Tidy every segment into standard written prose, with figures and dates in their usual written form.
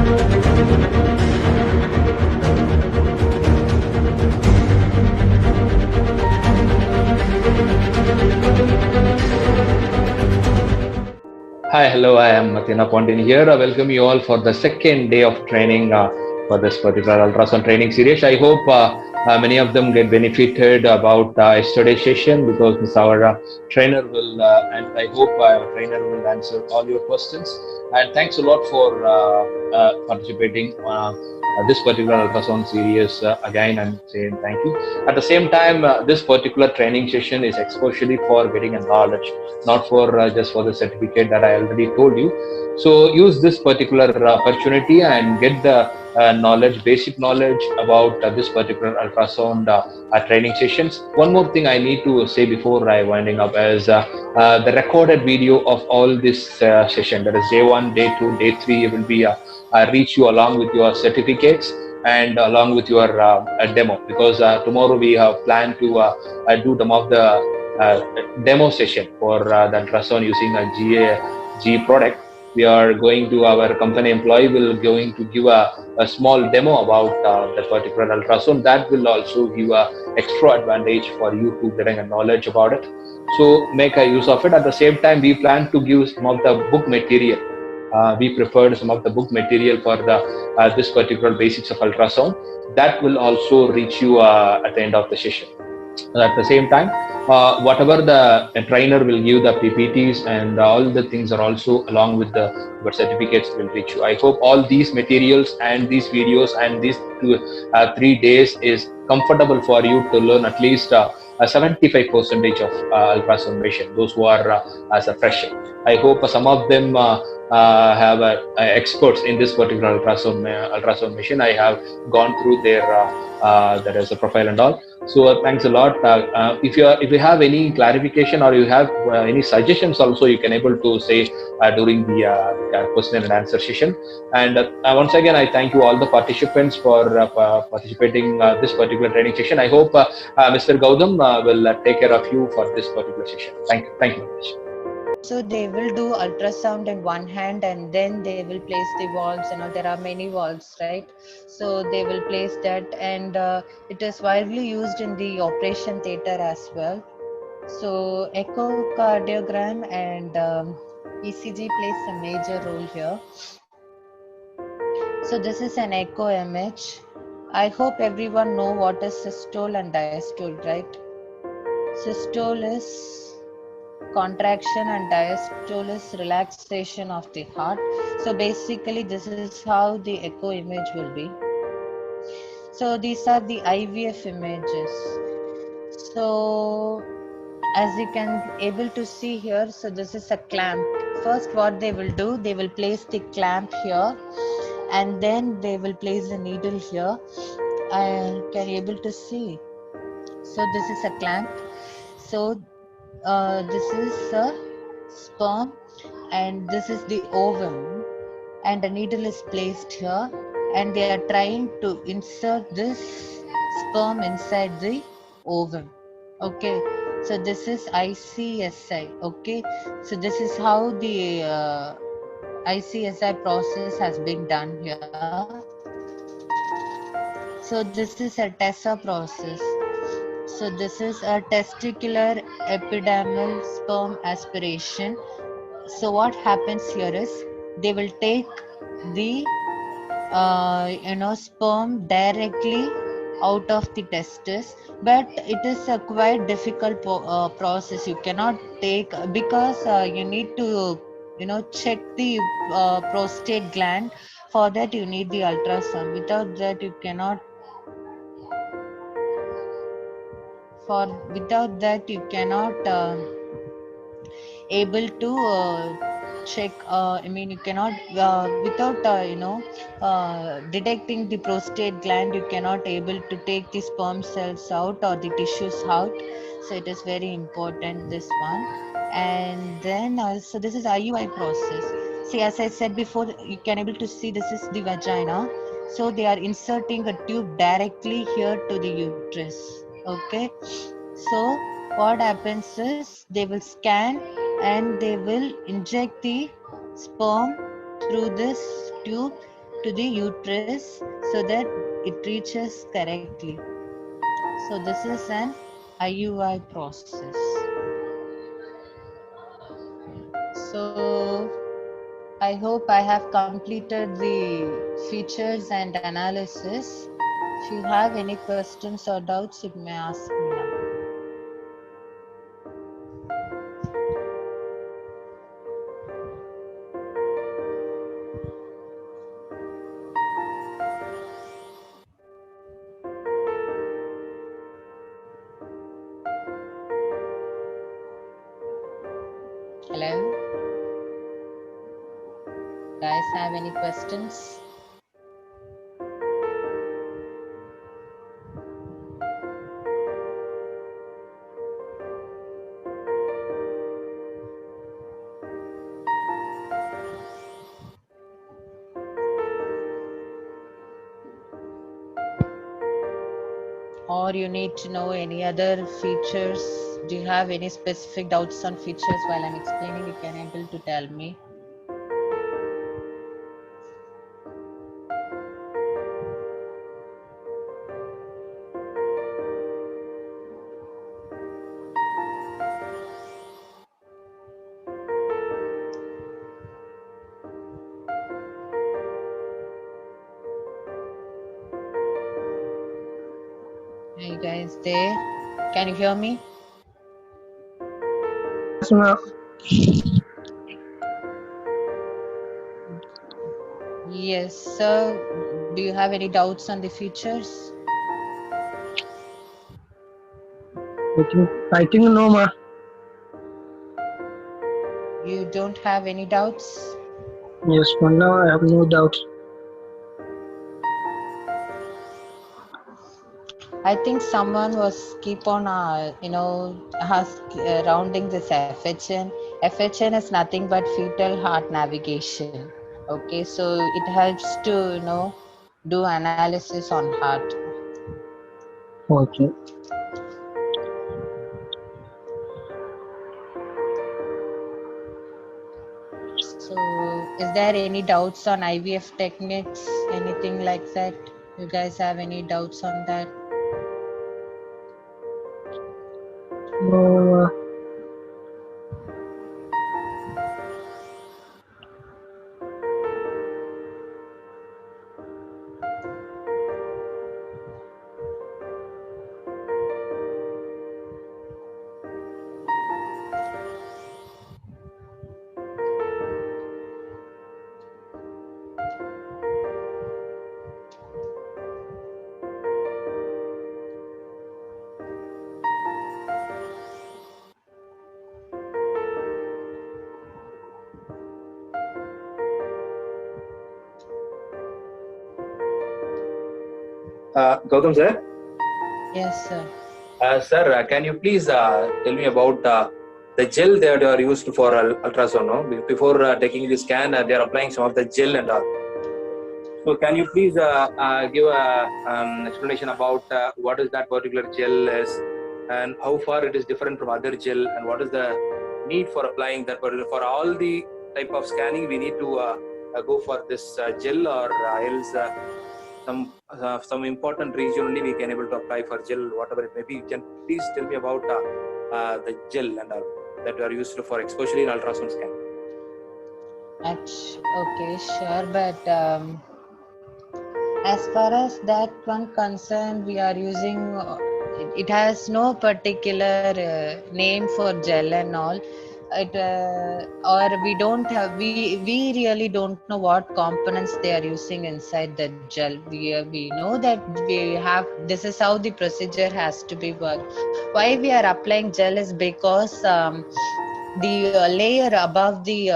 Hi, hello, I am Matina Pondin here. I welcome you all for the second day of training for this particular ultrasound training series. I hope many of them get benefited about yesterday's session because our trainer will, and I hope our trainer will answer all your questions. And thanks a lot for participating this particular ultrasound series. Again, I'm saying thank you. At the same time, this particular training session is especially for getting a knowledge, not for just for the certificate that I already told you. So use this particular opportunity and get the knowledge, basic knowledge about this particular ultrasound training sessions. One more thing I need to say before I winding up is the recorded video of all this session, that is day 1, day 2, day 3, will be reach you along with your certificates and along with your demo, because tomorrow we have planned to do some of the demo session for the ultrasound using a GE product. We are going to, our company employee will going to give a small demo about that particular ultrasound. That will also give a extra advantage for you to getting a knowledge about it. So make a use of it. At the same time, we plan to give some of the book material. We prepared some of the book material for the this particular basics of ultrasound. That will also reach you at the end of the session. At the same time, whatever the trainer will give the PPTs and all the things are also along with the certificates will reach you. I hope all these materials and these videos and these 3 days is comfortable for you to learn at least a 75% of ultrasound machine, those who are as a fresher. I hope some of them have experts in this particular ultrasound machine. I have gone through their that is a profile and all. So thanks a lot. If you have any clarification or you have any suggestions, also you can able to say during the question and answer session. And once again, I thank you all the participants for participating this particular training session. I hope Mr. Gautam will take care of you for this particular session. Thank you very much. So they will do ultrasound in one hand and then they will place the valves. There are many valves, right? So they will place that, and it is widely used in the operation theater as well. So echocardiogram and ECG plays a major role here. So this is an echo image. I hope everyone know what is systole and diastole, right? Systole is contraction and diastole is relaxation of the heart. So basically this is how the echo image will be. So these are the IVF images. So as you can able to see here, so this is a clamp. First what they will do, they will place the clamp here and then they will place the needle here. I can able to see. So this is a clamp. So this is a sperm and this is the ovum, and the needle is placed here and they are trying to insert this sperm inside the ovum. Okay, so this is ICSI. Okay, so this is how the ICSI process has been done here. So this is a TESA process. So this is a testicular epidermal sperm aspiration. So what happens here is they will take the sperm directly out of the testis, but it is a quite difficult process. You cannot take, because you need to check the prostate gland. For that you need the ultrasound. Without that you cannot able to check. You cannot without detecting the prostate gland, you cannot able to take the sperm cells out or the tissues out. So it is very important, this one. And then so this is IUI process. See, as I said before, you can able to see this is the vagina. So they are inserting a tube directly here to the uterus. Okay, so what happens is they will scan and they will inject the sperm through this tube to the uterus so that it reaches correctly. So this is an IUI process. So I hope I have completed the features and analysis. If you have any questions or doubts, you may ask me now. Hello? Guys, have any questions? Or you need to know any other features? Do you have any specific doubts on features while I'm explaining? You can able to tell me. Are you guys there? Can you hear me? Yes, ma'am. Yes, sir. Do you have any doubts on the features? I think no, ma'am. You don't have any doubts? Yes, for now I have no doubt. I think someone was keep on, rounding this FHN. FHN is nothing but fetal heart navigation. Okay, so it helps to, do analysis on heart. Okay. So, is there any doubts on IVF techniques? Anything like that? You guys have any doubts on that? No, Gautam sir, Yes, sir. sir, can you please tell me about the gel that are used for ultrasound? No? Before taking the scan, they are applying some of the gel and all. So, can you please give an explanation about what is that particular gel is, and how far it is different from other gel, and what is the need for applying that particular? For all the type of scanning, we need to go for this gel, or else some important region only we can able to apply for gel, whatever it may be. You can please tell me about the gel and all that are used for especially in ultrasound scan. Okay, sure. But as far as that one concerned, we are using, it has no particular name for gel and all. Or we don't have, we really don't know what components they are using inside the gel. We know that we have, this is how the procedure has to be worked. Why we are applying gel is because the layer above the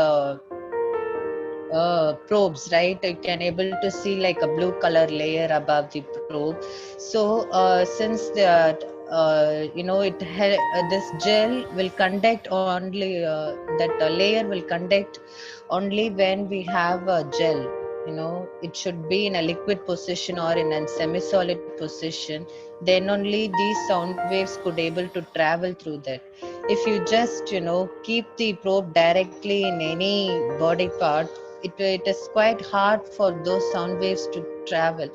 probes, right? You can able to see like a blue color layer above the probe. So since the this gel will conduct only, that layer will conduct only when we have a gel. It should be in a liquid position or in a semi-solid position. Then only these sound waves could able to travel through that. If you just keep the probe directly in any body part, it is quite hard for those sound waves to travel.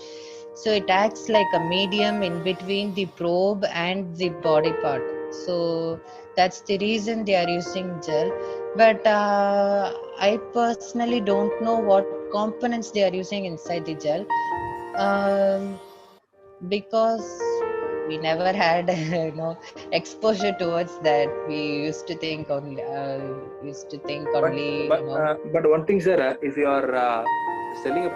So it acts like a medium in between the probe and the body part. So that's the reason they are using gel. But I personally don't know what components they are using inside the gel, because we never had exposure towards that. We used to think But only, but one thing, sir, if you are selling a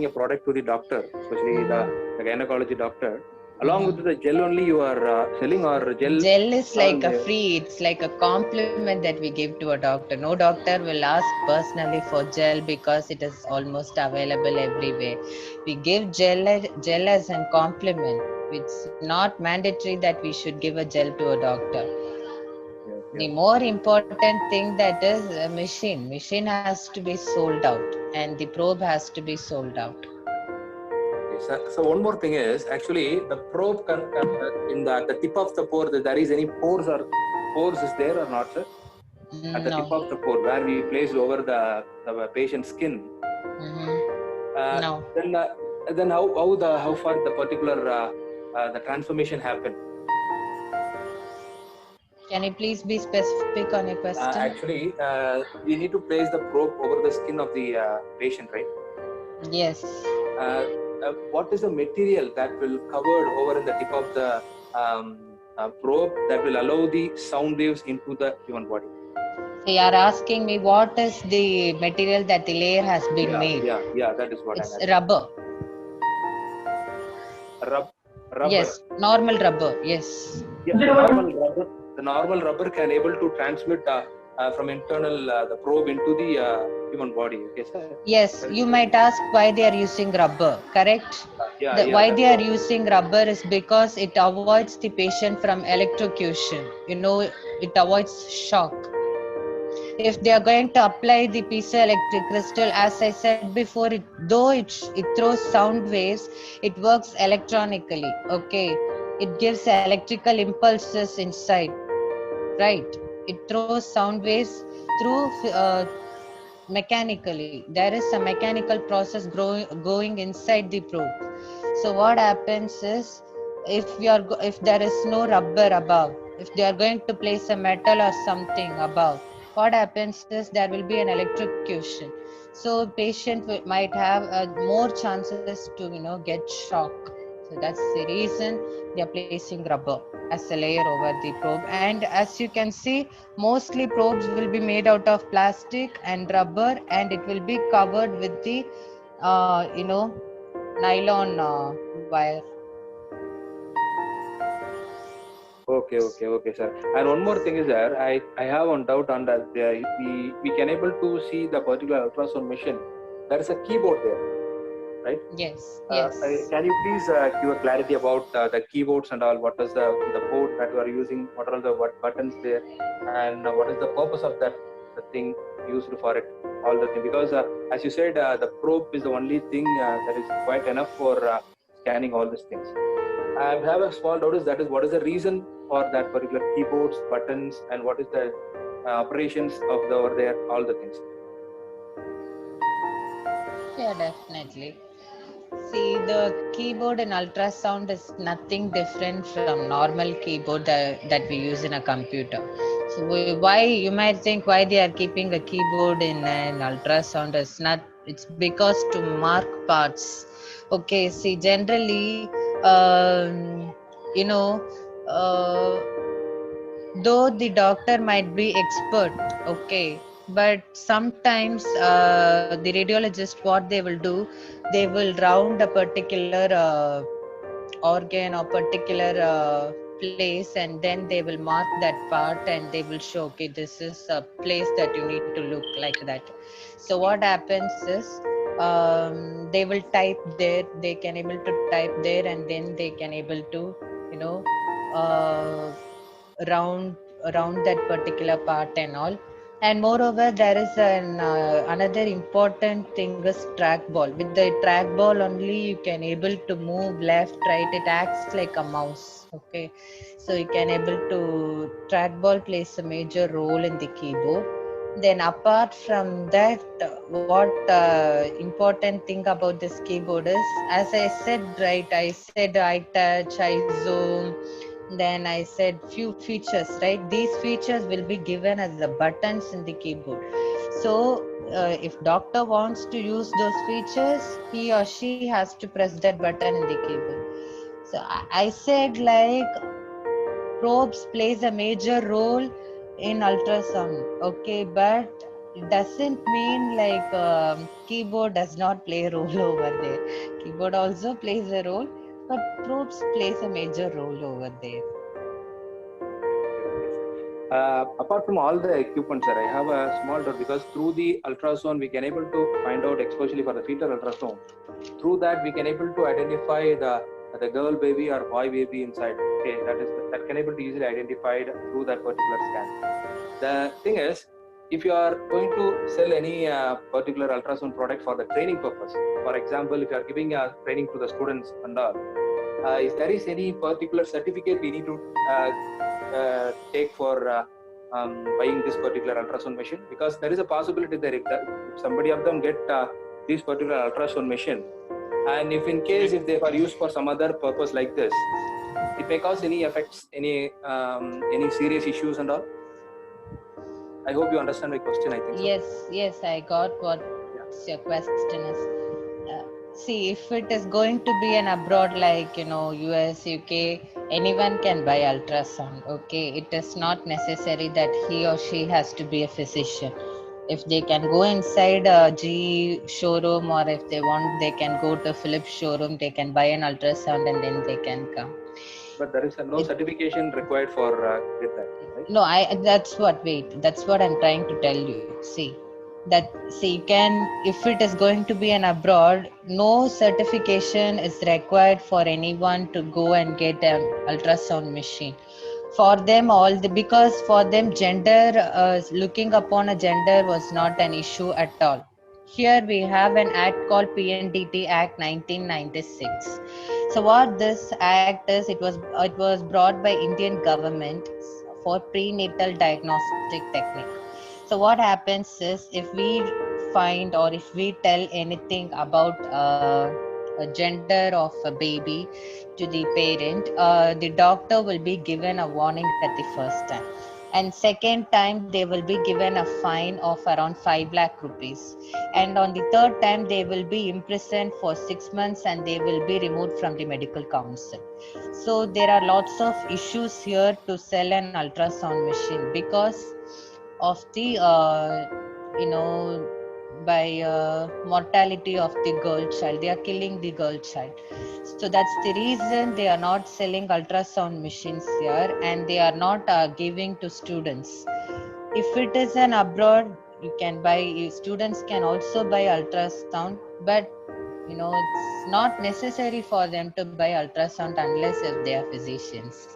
product to the doctor, especially the gynecology doctor, along with the gel only you are selling, or Gel is like a all free, it's like a compliment that we give to a doctor. No doctor will ask personally for gel because it is almost available everywhere. We give gel as a compliment. It's not mandatory that we should give a gel to a doctor. The more important thing that is a machine has to be sold out, and the probe has to be sold out. So one more thing is, actually the probe in the tip of the pore, there is any pores is there or not, sir? At the tip of the pore where we place over the patient's skin. No. Then how far the particular the transformation happen? Can you please be specific on your question? Actually, we need to place the probe over the skin of the patient, right? Yes. What is the material that will cover over in the tip of the probe that will allow the sound waves into the human body? So you are asking me what is the material that the layer has been made? Yeah, that is what it's I'm asking. Rubber. Rubber. Yes, normal rubber. Yes. Yeah, the normal rubber can able to transmit from internal the probe into the human body. Okay, sir? Yes, you might ask why they are using rubber, correct? Why they are using rubber is because it avoids the patient from electrocution. It avoids shock. If they are going to apply the piezoelectric crystal, as I said before, though it throws sound waves, it works electronically. Okay, it gives electrical impulses inside, right? It throws sound waves through mechanically. There is a mechanical process going inside the probe. So what happens is, if there is no rubber above, if they are going to place a metal or something above, what happens is there will be an electrocution. So patient might have more chances to get shock. So that's the reason they are placing rubber as a layer over the probe. And as you can see, mostly probes will be made out of plastic and rubber, and it will be covered with the nylon wire. Okay, sir. And one more thing is there, I have one doubt on that. We can able to see the particular ultrasound machine. There is a keyboard there, right? Yes. Can you please give a clarity about the keyboards and all? What is the board that you are using? What are the buttons there? And what is the purpose of the thing used for it? All the thing, because as you said, the probe is the only thing that is quite enough for scanning all these things. I have a small doubt, that is what is the reason for that particular keyboards, buttons, and what is the operations of over there, all the things. Yeah, definitely. See, the keyboard in ultrasound is nothing different from normal keyboard that we use in a computer. So why you might think why they are keeping a keyboard in an ultrasound is not. It's because to mark parts. Okay. See, generally, though the doctor might be expert, okay, but sometimes the radiologist, what they will do, they will round a particular organ or particular place, and then they will mark that part and they will show, okay, this is a place that you need to look like that. So what happens is, they will type there, they can able to type there, and then they can able to round that particular part and all. And moreover, there is another important thing is trackball. With the trackball only you can able to move left, right. It acts like a mouse. Okay, so you can able to trackball plays a major role in the keyboard. Then apart from that, what important thing about this keyboard is, as I said, right, I said I touch, I zoom, then I said few features, right? These features will be given as the buttons in the keyboard. So if doctor wants to use those features, he or she has to press that button in the keyboard. So I said like probes plays a major role in ultrasound, okay, but it doesn't mean like keyboard does not play a role over there. Keyboard also plays a role, but probes plays a major role over there. Apart from all the equipment, sir, I have a small doubt because through the ultrasound we can able to find out, especially for the fetal ultrasound. Through that we can able to identify the girl baby or boy baby inside. Okay, that can able to easily identified through that particular scan. The thing is, if you are going to sell any particular ultrasound product for the training purpose, for example, if you are giving a training to the students and all, is there is any particular certificate we need to take for buying this particular ultrasound machine? Because there is a possibility that if somebody of them get this particular ultrasound machine, and if in case if they are used for some other purpose like this, it may cause any effects, any serious issues and all. I hope you understand my question. I think so. Yes, I got what your question is. See, if it is going to be an abroad like US, UK, anyone can buy ultrasound. Okay, it is not necessary that he or she has to be a physician. If they can go inside a GE showroom, or if they want, they can go to Philips showroom. They can buy an ultrasound and then they can come. But there is no certification required for get that, right? No, that's what. Wait, that's what I'm trying to tell you. See, you can, if it is going to be an abroad, no certification is required for anyone to go and get an ultrasound machine. For them, because for them, gender, looking upon a gender was not an issue at all. Here we have an act called PNDT Act 1996. So what this act is, it was brought by Indian government for prenatal diagnostic technique. So what happens is, if we find or if we tell anything about a gender of a baby to the parent, the doctor will be given a warning at the first time, and second time they will be given a fine of around 5 lakh rupees, and on the third time they will be imprisoned for 6 months and they will be removed from the medical council. So there are lots of issues here to sell an ultrasound machine because of the by mortality of the girl child. They are killing the girl child. So that's the reason they are not selling ultrasound machines here, and they are not giving to students. If it is an abroad, you can buy, students can also buy ultrasound, but it's not necessary for them to buy ultrasound unless if they are physicians.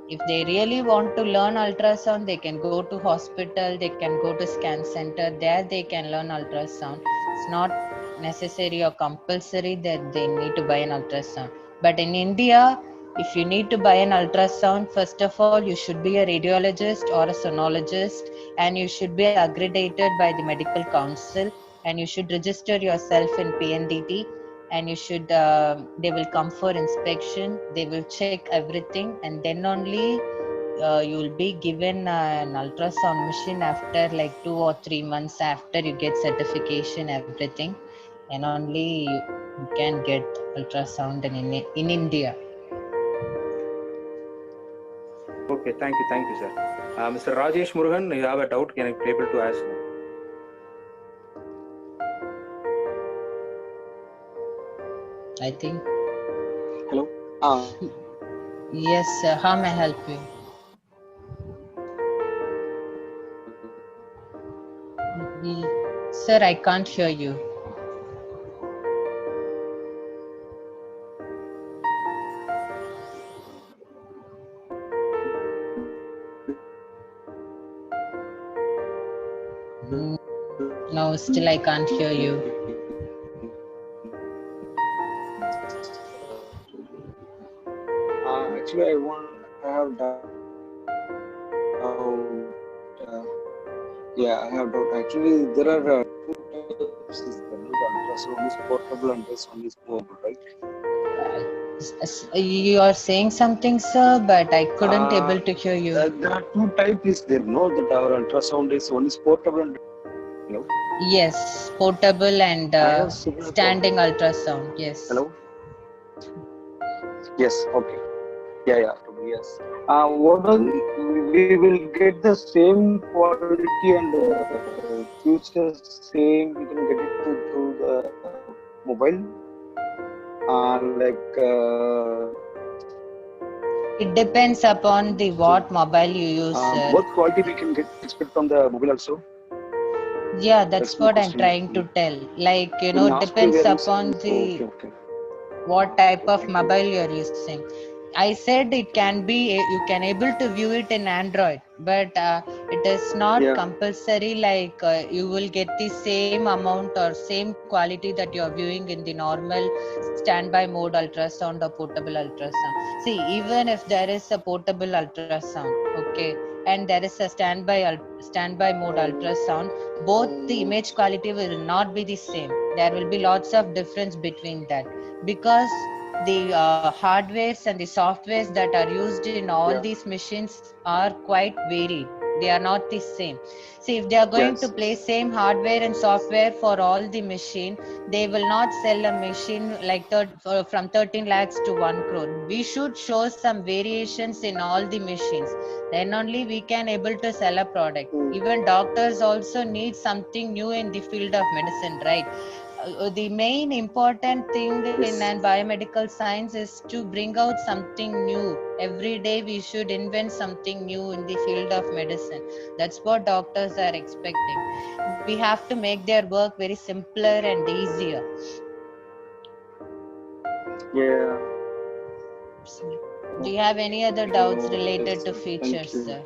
If they really want to learn ultrasound, they can go to hospital, they can go to scan center, there they can learn ultrasound. It's not necessary or compulsory that they need to buy an ultrasound. But in India, if you need to buy an ultrasound, first of all, you should be a radiologist or a sonologist, and you should be accredited by the medical council, and you should register yourself in PNDT, and you should they will come for inspection, they will check everything, and then only you will be given an ultrasound machine after like 2 or 3 months after you get certification, everything, and only you can get ultrasound in India. Okay, thank you, sir. Mr. Rajesh Murugan, you have a doubt? Can I be able to ask now? I think. Hello. Yes, sir. How may I help you? Sir, I can't hear you. No, still I can't hear you. Actually, I have doubt Yeah, I have doubt. Actually, there are two types. Is there, no? The ultrasound is portable and this one is movable, right? You are saying something, sir, but I couldn't able to hear you. There are two types. Is there? No, that our ultrasound is one is portable and hello. Yes, portable and I have similar standing problem. ultrasound. Yes. Hello. Yes. Okay. Yeah. Yeah. Yes. What are we will get the same quality and future same. We can get it through the mobile. Like. It depends upon the what mobile you use, sir. What quality we can get expect from the mobile also? Yeah, that's my what I'm question. trying to tell. Like, In last depends we are upon using. the Okay. what type of Thank you. mobile you're using. I said it can be, you can able to view it in Android, but it is not Yeah. compulsory like you will get the same amount or same quality that you're viewing in the normal standby mode ultrasound or portable ultrasound. See, even if there is a portable ultrasound, okay, and there is a standby mode ultrasound, both the image quality will not be the same. There will be lots of difference between that, because the hardwares and the softwares that are used in all Yeah. these machines are quite varied. They are not the same. See, if they are going to play same hardware and software for all the machine, they will not sell a machine like from 13 lakhs to 1 crore. We should show some variations in all the machines. Then only we can able to sell a product. Even doctors also need something new in the field of medicine, right? The main important thing in biomedical science is to bring out something new. Every day we should invent something new in the field of medicine. That's what doctors are expecting. We have to make their work very simpler and easier. Yeah. Do you have any other doubts related Yes, to features, thank you. sir?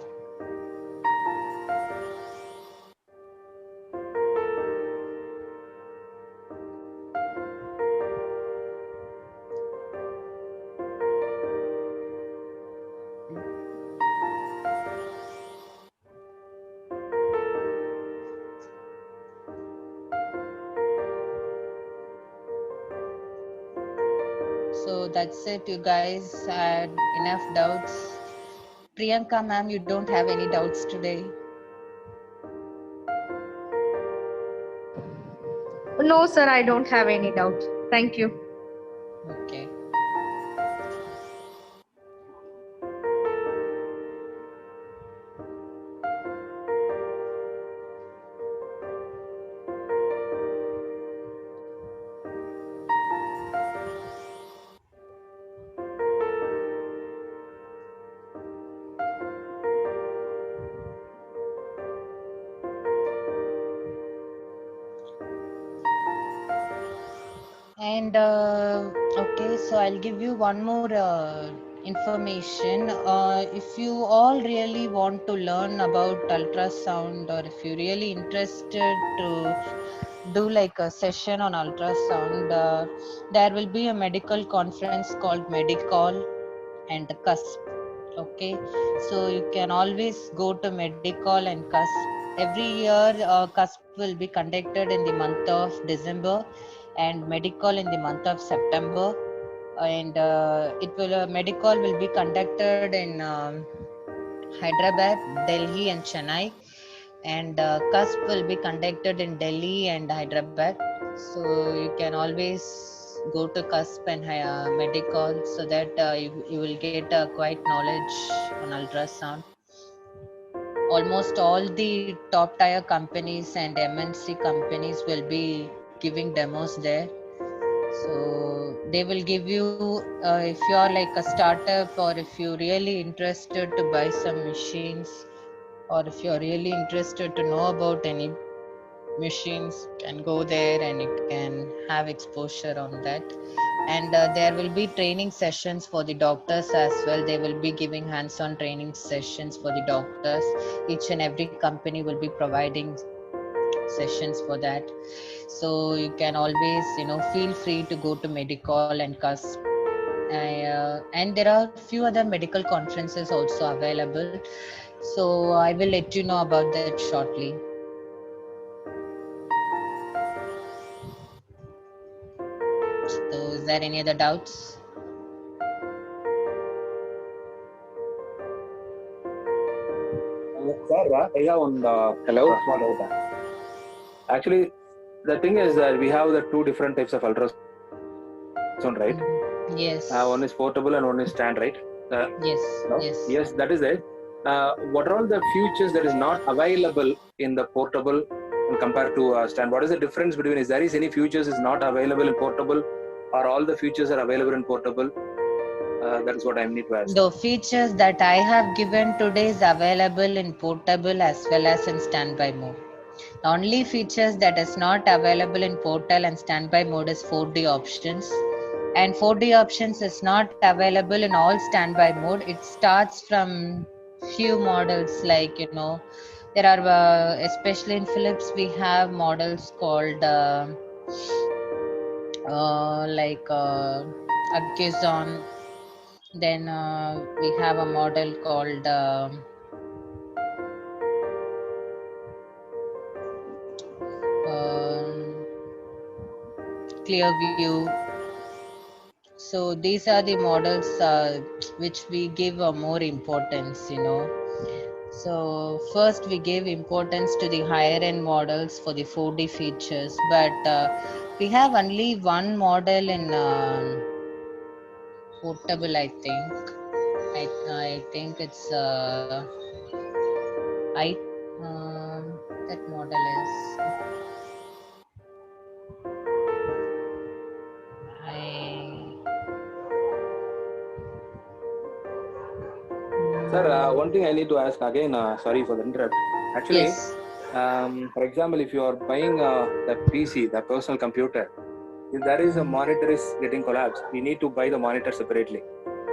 So that's it, you guys had enough doubts. Priyanka ma'am, you don't have any doubts today? No, sir, I don't have any doubt. Thank you. Okay. And okay, so I'll give you one more information. If you all really want to learn about ultrasound, or if you're really interested to do like a session on ultrasound, there will be a medical conference called Medicall and CUSP. Okay, so you can always go to Medicall and CUSP. Every year, CUSP will be conducted in the month of December, and Medicall in the month of September. And Medicall will be conducted in Hyderabad, Delhi, and Chennai, and CUSP will be conducted in Delhi and Hyderabad. So you can always go to CUSP and Medicall, so that you will get quite knowledge on ultrasound. Almost all the top tier companies and MNC companies will be giving demos there. So they will give you, if you are like a startup, or if you're really interested to buy some machines, or if you're really interested to know about any machines, you can go there and you can have exposure on that. And there will be training sessions for the doctors as well. They will be giving hands-on training sessions for the doctors. Each and every company will be providing sessions for that. So you can always feel free to go to Medicall and CUSP. And there are few other medical conferences also available, so I will let you know about that shortly. there any other doubts? Sir, I have one Hello? small doubt. Actually, the thing is that we have the two different types of ultrasound, right? Yes. One is portable and one is stand, right? Yes. No? Yes. Yes, that is it. What are all the features that is not available in the portable compared to stand? What is the difference between? Is there is any features is not available in portable, or all the features are available in portable? That is what I need to ask. The features that I have given today is available in portable as well as in standby mode. The only features that is not available in portal and standby mode is 4D options. And 4D options is not available in all standby mode. It starts from few models like, there are, especially in Philips, we have models called Agazon. Then we have a model called Clearview. So these are the models which we give more importance, So first we give importance to the higher end models for the 4D features, but we have only one model in portable, I think. I think it's that model is Sir, one thing I need to ask again. Sorry for the interrupt. Actually, yes. For example, if you are buying the PC, the personal computer, if there is a monitor is getting collapsed, we need to buy the monitor separately.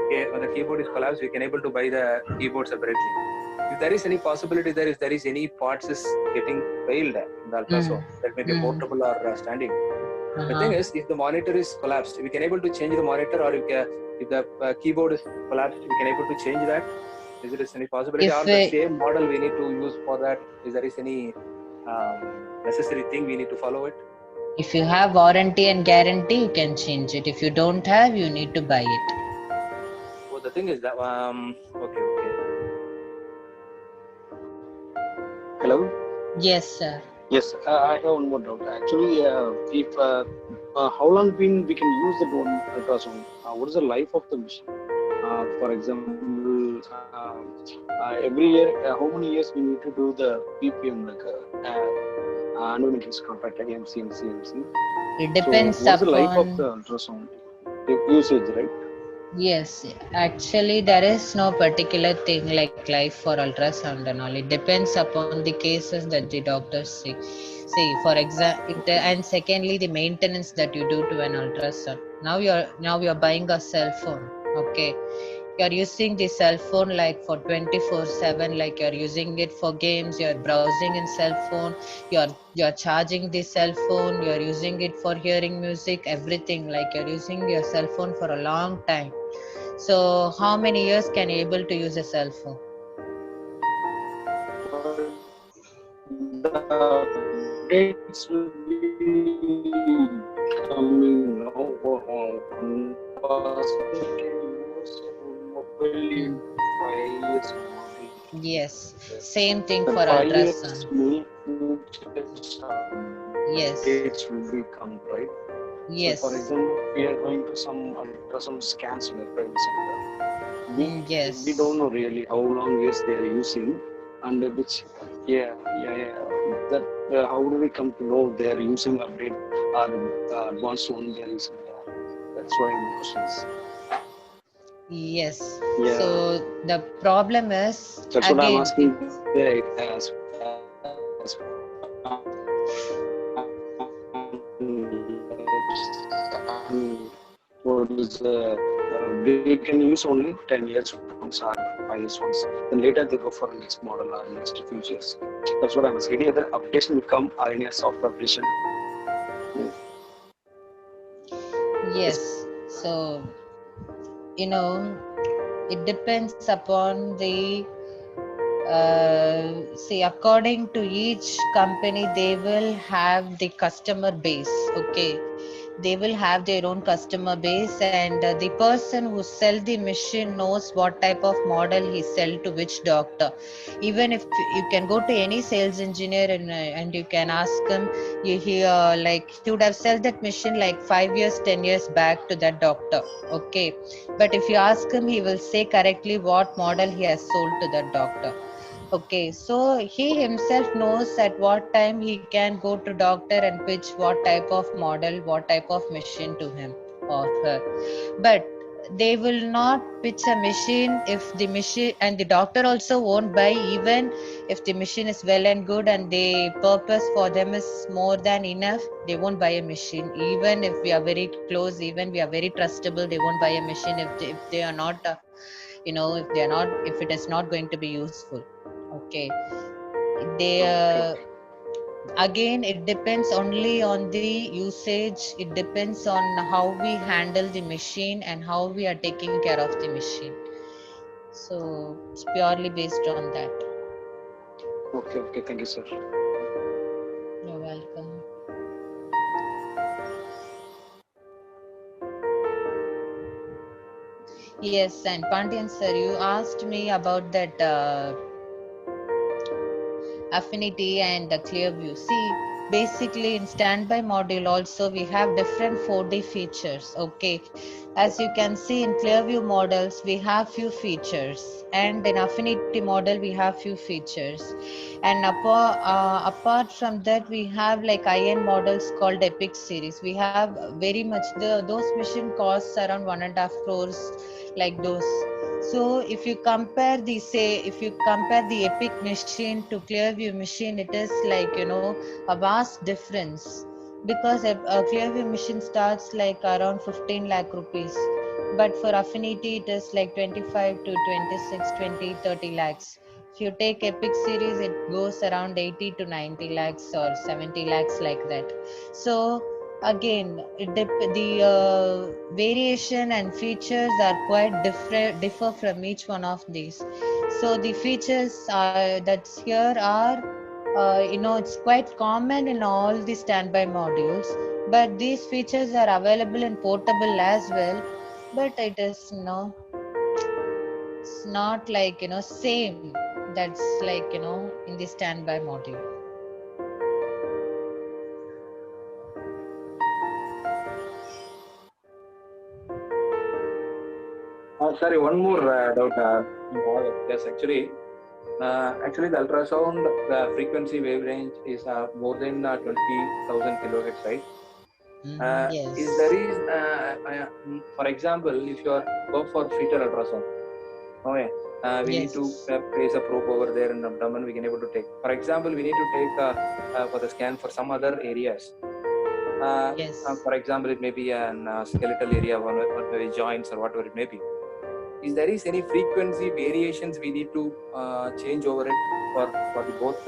Okay, when the keyboard is collapsed, we can able to buy the keyboard separately. If there is any possibility if there is any parts is getting failed in the ultrasound, that may be portable or standing. The thing is, if the monitor is collapsed, we can able to change the monitor, or if the keyboard is collapsed, we can able to change that. Is there any possibility, or the same model we need to use for that? Is there is any necessary thing we need to follow it? If you have warranty and guarantee, you can change it. If you don't have, you need to buy it. Well, the thing is that okay. Hello? Yes, sir. Yes, I have one more doubt. Actually, if how long we can use the drone ultrasound? What is the life of the machine? For example, every year, how many years we need to do the PPM, like annual maintenance contract, AMC and CMC? It depends so what's the life of upon. the ultrasound usage, right? Yes, actually, there is no particular thing like life for ultrasound and all. It depends upon the cases that the doctors see. See, for example, and secondly, the maintenance that you do to an ultrasound. Now you're buying a cell phone. Okay, you're using the cell phone like for 24/7, like you're using it for games, you're browsing in cell phone, you're charging the cell phone, you're using it for hearing music, everything, like you're using your cell phone for a long time. So how many years can you able to use a cell phone? The updates will be coming now. One person can use mobile in 5 years. Yes, same thing The for 5 years ultrasound. many Yes. updates will be come, right? Yes. So, for example, we are going to some ultrasound scans in a private center. Yes. We don't know really how long years they are using, and which, that how do we come to know they are using update or advanced one they are using? That's why my questions. Yes. Yeah. So the problem is That's again. what I'm asking. What is they can use only 10 years once or 5 years once. Then later they go for the next model or next features. That's what I'm asking. Any other updation will come or any software updation? Yes. So it depends upon the see, according to each company, they will have the customer base. Okay, they will have their own customer base, and the person who sell the machine knows what type of model he sell to which doctor. Even if you can go to any sales engineer and you can ask him, like he would have sold that machine like 5 years 10 years back to that doctor. Okay, but if you ask him, he will say correctly what model he has sold to that doctor. Okay, so he himself knows at what time he can go to doctor and pitch what type of model, what type of machine to him or her. But they will not pitch a machine if the machine, and the doctor also won't buy even if the machine is well and good and the purpose for them is more than enough. They won't buy a machine even if we are very close, even we are very trustable. They won't buy a machine if they are not if they are not, if it is not going to be useful. Okay, they Okay. again, it depends only on the usage. It depends on how we handle the machine and how we are taking care of the machine. So it's purely based on that. Okay. Okay. Thank you, sir. You're welcome. Yes, and Pandian sir, you asked me about that affinity and the clear view. See, basically in standby module also we have different 4D features. Okay, as you can see in Clearview models we have few features, and in affinity model we have few features, and apart from that we have like IN models called Epic series. We have very much those machine costs around 1.5 crores, like those. So if you compare the Epic machine to Clearview machine, it is like a vast difference, because a Clearview machine starts like around 15 lakh rupees, but for Affinity it is like 25 to 26, 20, 30 lakhs. If you take Epic series, it goes around 80 to 90 lakhs or 70 lakhs, like that. So again, the variation and features are quite differ from each one of these. So the features that's here are it's quite common in all the standby modules, but these features are available in portable as well, but it is it's not like same, that's like in the standby module. Sorry, one more doubt. Yes, actually, the ultrasound frequency wave range is more than 20,000 kilohertz, right? Yes. Is there is, for example, if you are go for fetal ultrasound, okay, we need to Yes. place a probe over there in the abdomen. We can able to take. For example, we need to take for the scan for some other areas. Yes. For example, it may be an skeletal area, one maybe joints or whatever it may be. Is there is any frequency variations we need to change over it for the both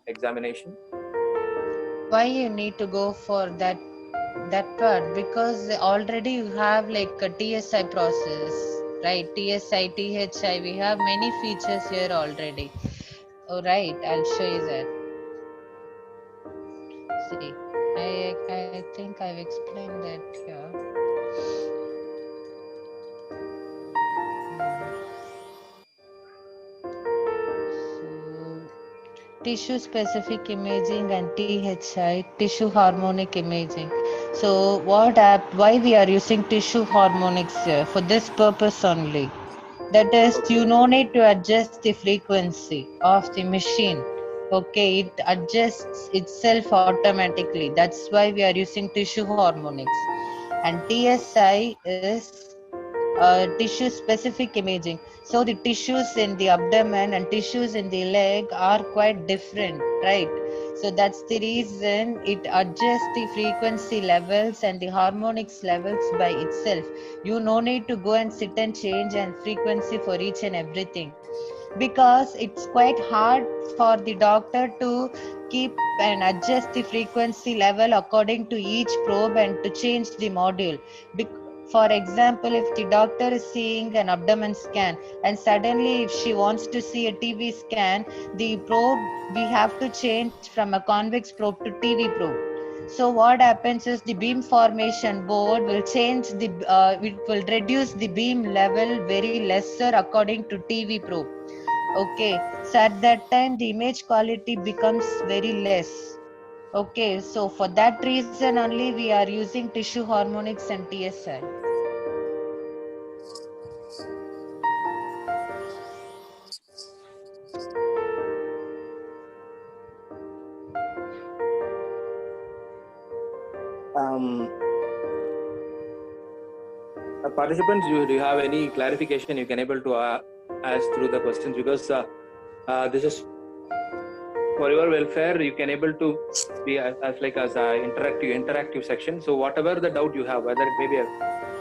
examination? Why you need to go for that part? Because already you have like a TSI process, right? TSI, THI, we have many features here already. Oh, right, I'll show you that. See, I think I've explained that here. So, tissue specific imaging and THI, tissue harmonic imaging. So why we are using tissue harmonics here? For this purpose only. That is, you no need to adjust the frequency of the machine. Okay, it adjusts itself automatically. That's why we are using tissue harmonics. And TSI is tissue specific imaging. So the tissues in the abdomen and tissues in the leg are quite different, right? So that's the reason it adjusts the frequency levels and the harmonics levels by itself. You no need to go and sit and change and frequency for each and everything, because it's quite hard for the doctor to keep and adjust the frequency level according to each probe and to change the module. For example, if the doctor is seeing an abdomen scan and suddenly if she wants to see a TV scan, the probe we have to change from a convex probe to TV probe. So what happens is the beam formation board will change the it will reduce the beam level very lesser according to TV probe. Okay, so at that time the image quality becomes very less. Okay, so for that reason only we are using tissue harmonics and TSI. Um, Participants, do you have any clarification you can able to ask through the questions, because this is for your welfare. You can able to be as interactive section. So whatever the doubt you have, whether it may be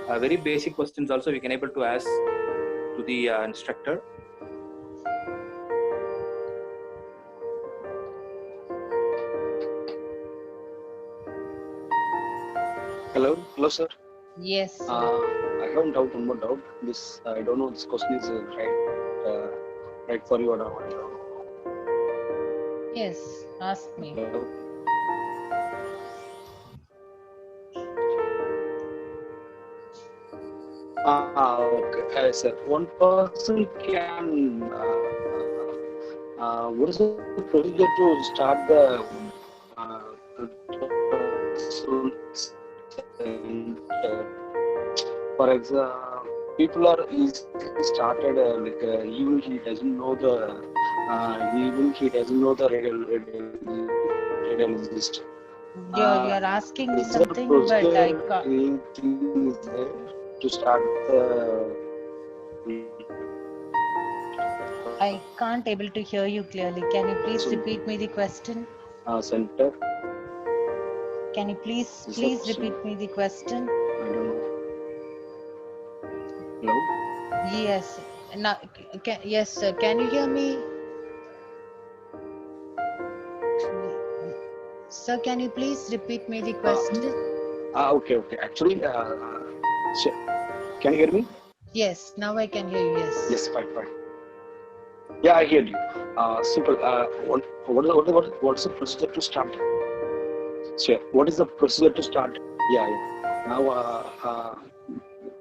a very basic questions also, we can able to ask to the instructor. Hello, sir. Yes, sir. I have one more doubt. This I don't know. This question is right for you or not. I don't know. Yes, ask me. Hello? Okay, sir. One person can. What is the procedure to start the for example, people are easily started even he doesn't know the radiologist. You're asking me Is there a something, but I procedure, can't. anything is there to start the I can't able to hear you clearly. Can you please repeat me the question? center? Can you please Is that repeat me the question? I don't know. Hello? Yes. Now, yes, sir. Can you hear me? Sir, can you please repeat me the question? Okay. Actually, can you hear me? Yes, now I can hear you. Yes. Yes, fine. Yeah, I hear you. Simple. What's the procedure to start? Sure. What is the procedure to start? Yeah. Now,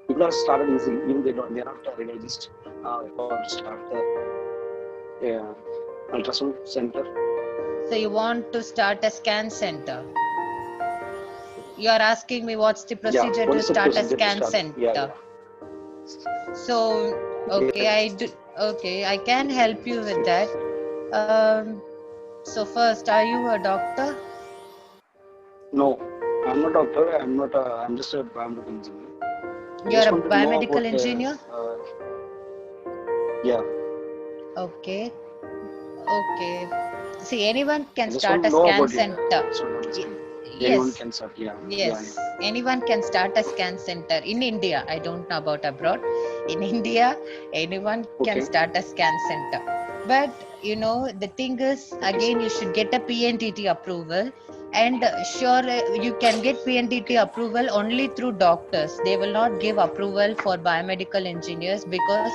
people are started easily, even they are not radiologist. For start the ultrasound center. So you want to start a scan center? You are asking me what's the procedure what to is the start a procedure to scan start? center? Yeah. So, okay, I can help you with that. So first, are you a doctor? No, I'm not a doctor. I'm just a biomedical engineer. I You're just a wanted to know biomedical about, engineer? Yeah. Okay. See, anyone I can just start want a to know scan about it. center. That's what I'm asking. Anyone Yes. can start. Yeah. Yes, anyone can start a scan center in India. I don't know about abroad. In India, anyone can Okay. start a scan center. But the thing is, again, you should get a PNDT approval. And sure, you can get PNDT approval only through doctors. They will not give approval for biomedical engineers because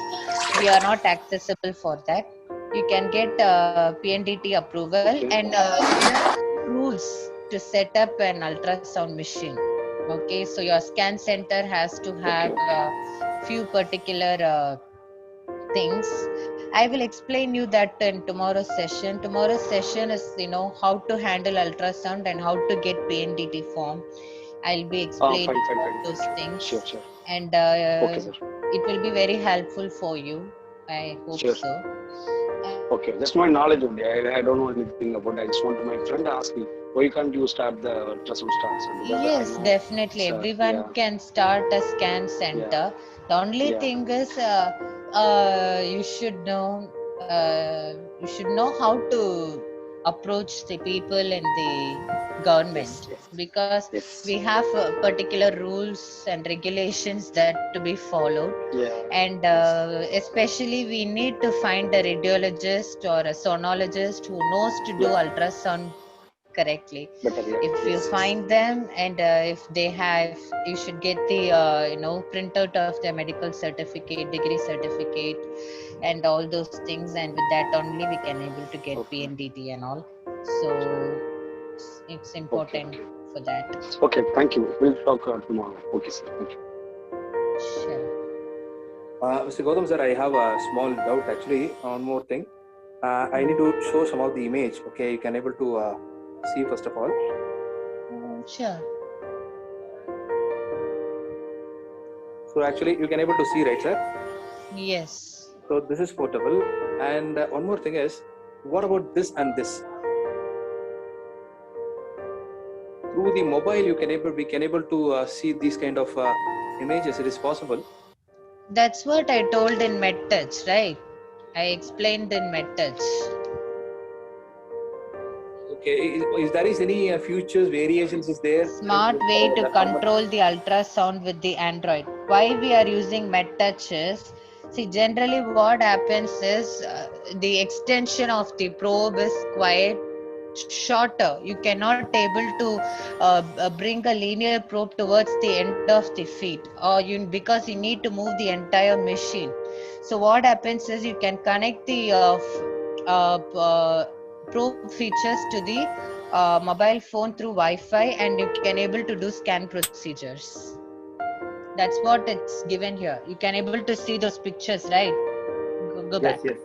we are not accessible for that. You can get PNDT approval, Okay. and there are rules to set up an ultrasound machine. Okay, so your scan center has to have a few particular things. I will explain you that in tomorrow's session. Tomorrow's session is how to handle ultrasound and how to get PNDT form. I'll be explaining Fine. those things. Sure. And Okay, sir. it will be very helpful for you. I hope Sure. so. Okay, just my knowledge only. I don't know anything about it. I just want my friend ask me, why can't you start the ultrasound starts? Yes, definitely. Everyone can start a scan center. The only thing is, you should know how to approach the people in the government, because we have particular rules and regulations that to be followed. And especially we need to find a radiologist or a sonologist who knows to do ultrasound correctly. If you find them, and if they have, you should get the printout of their medical certificate, degree certificate, and all those things, and with that only we can able to get PNDT and all. So it's important for that. Okay, thank you. We'll talk tomorrow. Okay, sir. Thank you. Sure. Mr. Gautam sir, I have a small doubt actually. One more thing. I need to show some of the image. Okay, you can able to see first of all. Sure. So actually, you can able to see, right, sir? Yes. So this is portable. And one more thing is, what about this and this? Through the mobile, we can able to see these kind of images. It is possible. That's what I told in MedTouch, right? I explained in MedTouch. Okay, is there any futures variations is there? Smart way to control the ultrasound with the Android. Why we are using MedTouch is, see, generally what happens is the extension of the probe is quite shorter. You cannot able to bring a linear probe towards the end of the feet, or because you need to move the entire machine. So what happens is you can connect the probe features to the mobile phone through Wi-Fi, and you can able to do scan procedures. That's what it's given here. You can able to see those pictures, right? Go back. Yes.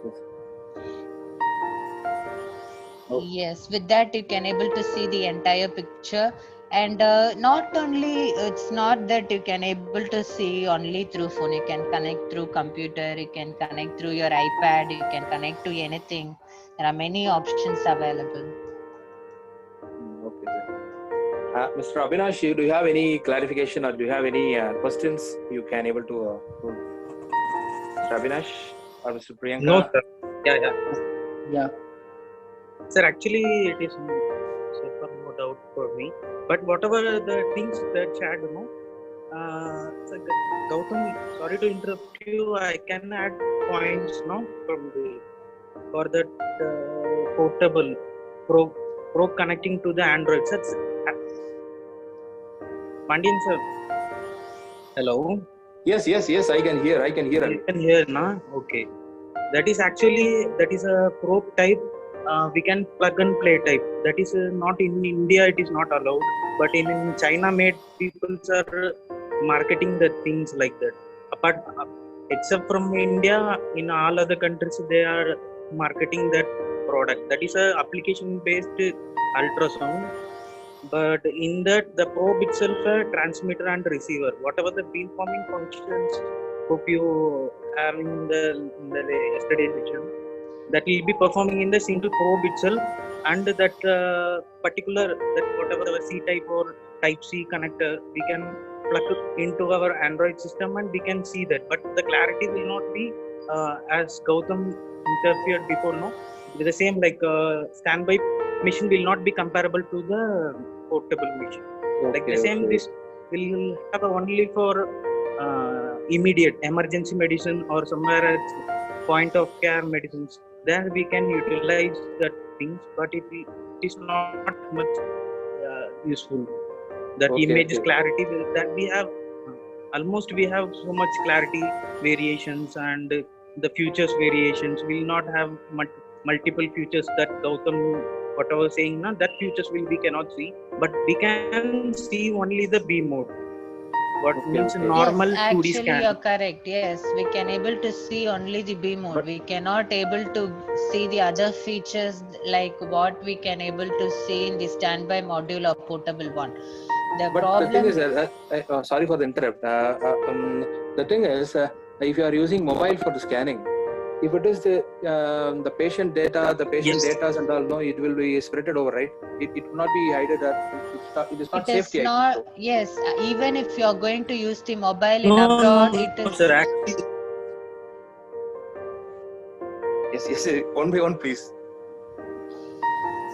Oh. Yes, with that you can able to see the entire picture, and not only, it's not that you can able to see only through phone. You can connect through computer, you can connect through your iPad, you can connect to anything. There are many options available. Okay, sir. Mr. Abhinash, do you have any clarification or do you have any questions you can able to Mr. Abhinash or Mr. Priyanka? No, sir. Yeah. Sir, actually, it is so far no doubt for me. But whatever the things that Chad, so Gautam, sorry to interrupt you. I can add points, for that portable probe connecting to the Android. Sir, Pandian sir. Hello. Yes. I can hear. You can hear, na? Okay. That is a probe type. We can plug and play type. That is not in India. It is not allowed. But in China, made people are marketing the things like that. Except from India, in all other countries, they are marketing that product. That is a application-based ultrasound. But in that, the probe itself, a transmitter and receiver. Whatever the beamforming functions, hope you have in the yesterday's session, that will be performing in the single probe itself, and that whatever the C-type or Type-C connector, we can plug it into our Android system and we can see that. But the clarity will not be as Gautam interfered before, no? The same like standby machine will not be comparable to the portable machine. This will have only for immediate emergency medicine or somewhere at point of care medicines. There we can utilize that things, but it is not much useful. That images clarity that we have, almost we have so much clarity variations, and the futures variations will not have multiple futures that Gautam whatever saying, that futures we cannot see, but we can see only the B mode. What means normal 2D scan. Actually, you're correct. Yes, we can able to see only the B mode. We cannot able to see the other features like what we can able to see in the standby module or portable one. The thing is, sorry for the interrupt. The thing is, if you are using mobile for the scanning, if it is the patient data, data and all, no, it will be spread over, right? It will not be hidden. It is not safety. Yes, even if you are going to use the mobile in abroad, it is. Sir, actually. Yes. One by one, please.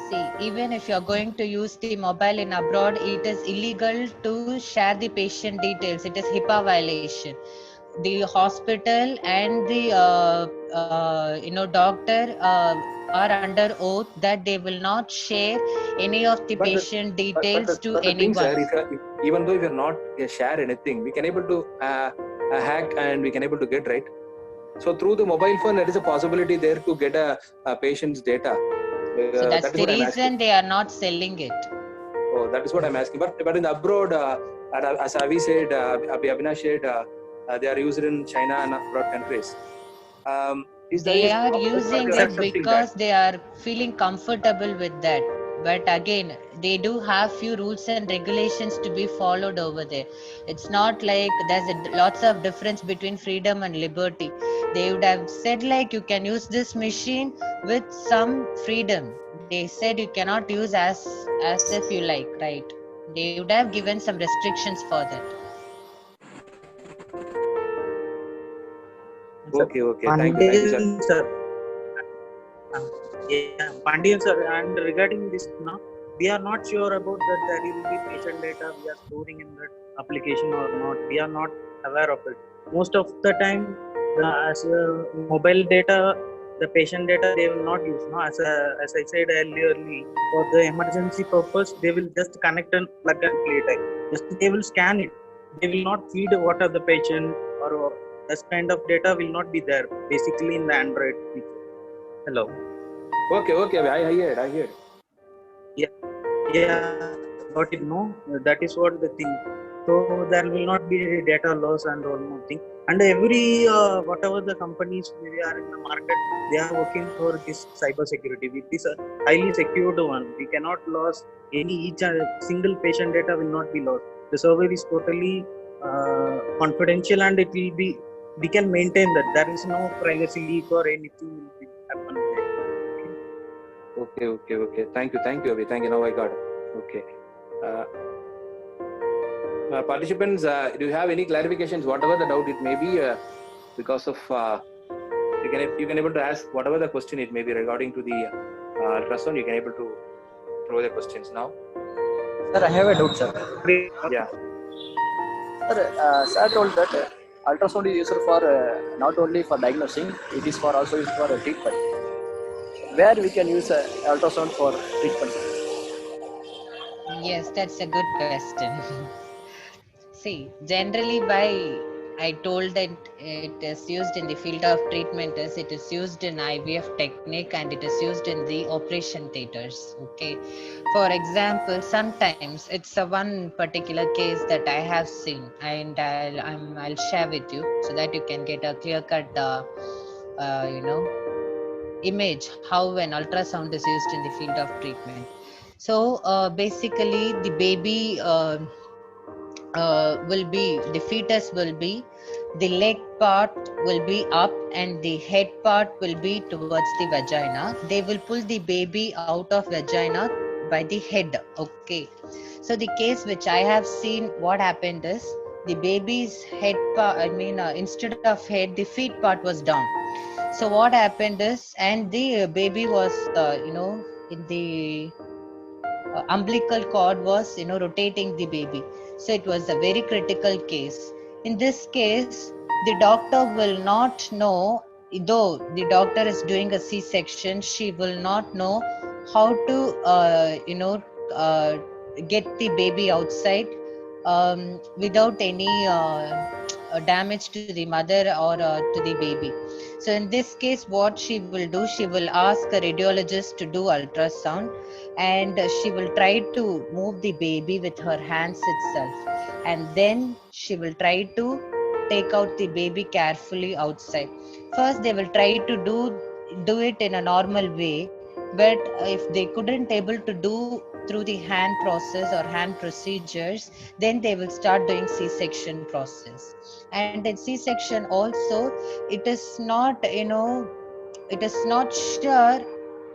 See, even if you are going to use the mobile in abroad, it is illegal to share the patient details. It is HIPAA violation. The hospital and the doctor are under oath that they will not share any of the patient details to anyone. Sir, even though we are not share anything, we can able to hack and we can able to get, right. So through the mobile phone, there is a possibility there to get a patient's data. So that's the reason they are not selling it. Oh, that is what I'm asking. But in the abroad, as Avi said, Abhinash said, they are used in China and abroad countries. Is there They any are stop or using they are it accepting because that? they are feeling comfortable with that. But again, they do have few rules and regulations to be followed over there. It's not like there's lots of difference between freedom and liberty. They would have said like you can use this machine with some freedom. They said you cannot use as if you like, right? They would have given some restrictions for that. Sir, Okay. Thank you, sir. Pandian sir. Yeah, Pandian sir. And regarding this now, we are not sure about that there will be patient data we are storing in that application or not. We are not aware of it. Most of the time, as mobile data, the patient data they will not use. No, as I said earlierly, for the emergency purpose, they will just connect and plug and play type. Just they will scan it. They will not feed what are the patient or this kind of data will not be there basically in the Android feature. Hello. Okay. I heard. Yeah, got it. No, that is what the thing. So there will not be data loss and all more thing. And every whatever the companies we are in the market, they are working for this cyber security. With this highly secured one, we cannot lose any each single patient data will not be lost. The server is totally confidential and it will be. We can maintain that. There is no privacy leak or anything will be happen there. Okay. Thank you, Abhi. Thank you. Now I got it. Okay. Participants, do you have any clarifications? Whatever the doubt it may be, because of you can able to ask whatever the question it may be regarding to the ultrasound. You can able to throw the questions now. Sir, I have a doubt, sir. Yeah. Sir told that ultrasound is used for not only for diagnosing, it is for also used for treatment. Where we can use ultrasound for treatment? Yes, that's a good question. See, generally why I told that it is used in the field of treatment is it is used in IVF technique and it is used in the operation theaters. Okay. For example, sometimes it's a one particular case that I have seen and I'll share with you so that you can get a clear cut image how an ultrasound is used in the field of treatment. So basically the baby will be the fetus will be the leg part will be up and the head part will be towards the vagina. They will pull the baby out of vagina by the head. Okay, so the case which I have seen, what happened is the baby's head part, instead of head the feet part was down. So what happened is, and the baby was in the umbilical cord was rotating the baby, so it was a very critical case. In this case the doctor will not know, though the doctor is doing a c-section, she will not know how to get the baby outside without any damage to the mother or to the baby. So in this case what she will do, she will ask a radiologist to do ultrasound and she will try to move the baby with her hands itself, and then she will try to take out the baby carefully outside. First they will try to do it in a normal way, but if they couldn't able to do through the hand process or hand procedures, then they will start doing c-section process. And in c-section also it is not it is not sure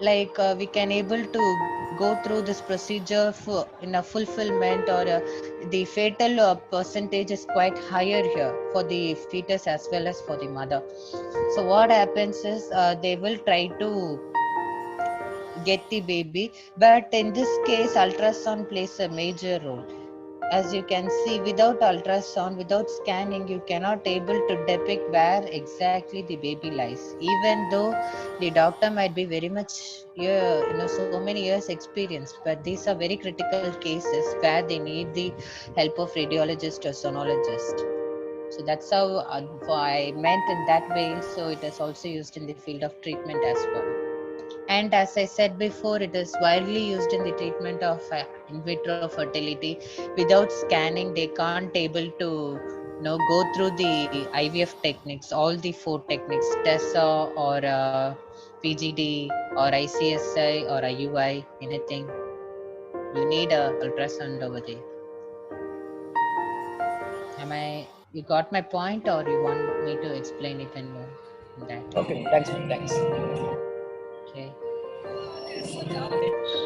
like we can able to go through this procedure for in a fulfillment, or the fatal percentage is quite higher here for the fetus as well as for the mother. So what happens is they will try to get the baby, but in this case ultrasound plays a major role. As you can see, without ultrasound, without scanning, you cannot able to depict where exactly the baby lies, even though the doctor might be very much so many years experienced, but these are very critical cases where they need the help of radiologist or sonologist. So that's how I meant in that way. So it is also used in the field of treatment as well. And as I said before, it is widely used in the treatment of in vitro fertility. Without scanning, they can't able to go through the IVF techniques, all the 4 techniques, TESA or PGD or ICSI or IUI, anything. You need a ultrasound over there. You got my point, or you want me to explain even more in that? Okay, thanks, man. Thanks. Okay.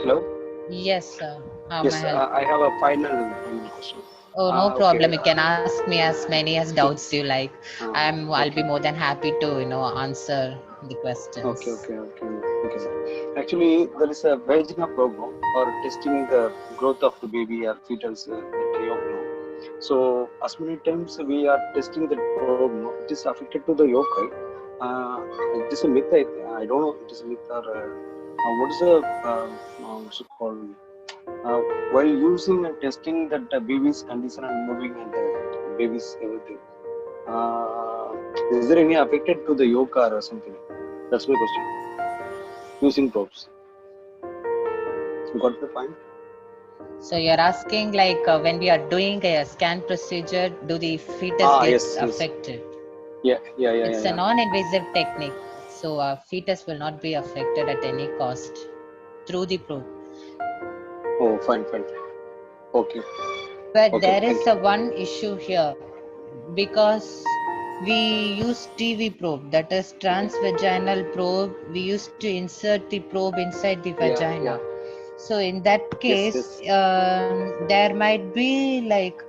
Hello. Yes, sir. How may I Yes, help? I have a final question. Oh, no Okay. problem. You can ask me as many as doubts you like. I'll be Okay. more than happy to answer the questions. Okay. Actually, there is a Vagina program for testing the growth of the baby or fetus that yolk. No? So, as many times we are testing the probe, no, it is affected to the yolk, right? It is a myth. I don't know. It is a myth or what is the what's it called? While using and testing that baby's condition and moving and baby's everything. Is there any affected to the yolk or something? That's my question. Using probes. Got the point? So you're asking like when we are doing a scan procedure, do the fetus gets Yes. affected? Yeah. It's a non-invasive technique, so fetus will not be affected at any cost through the probe. Oh, fine. Okay. But Okay, there is thank a one issue here, because we use TV probe, that is transvaginal probe. We used to insert the probe inside the vagina. So in that case, there might be like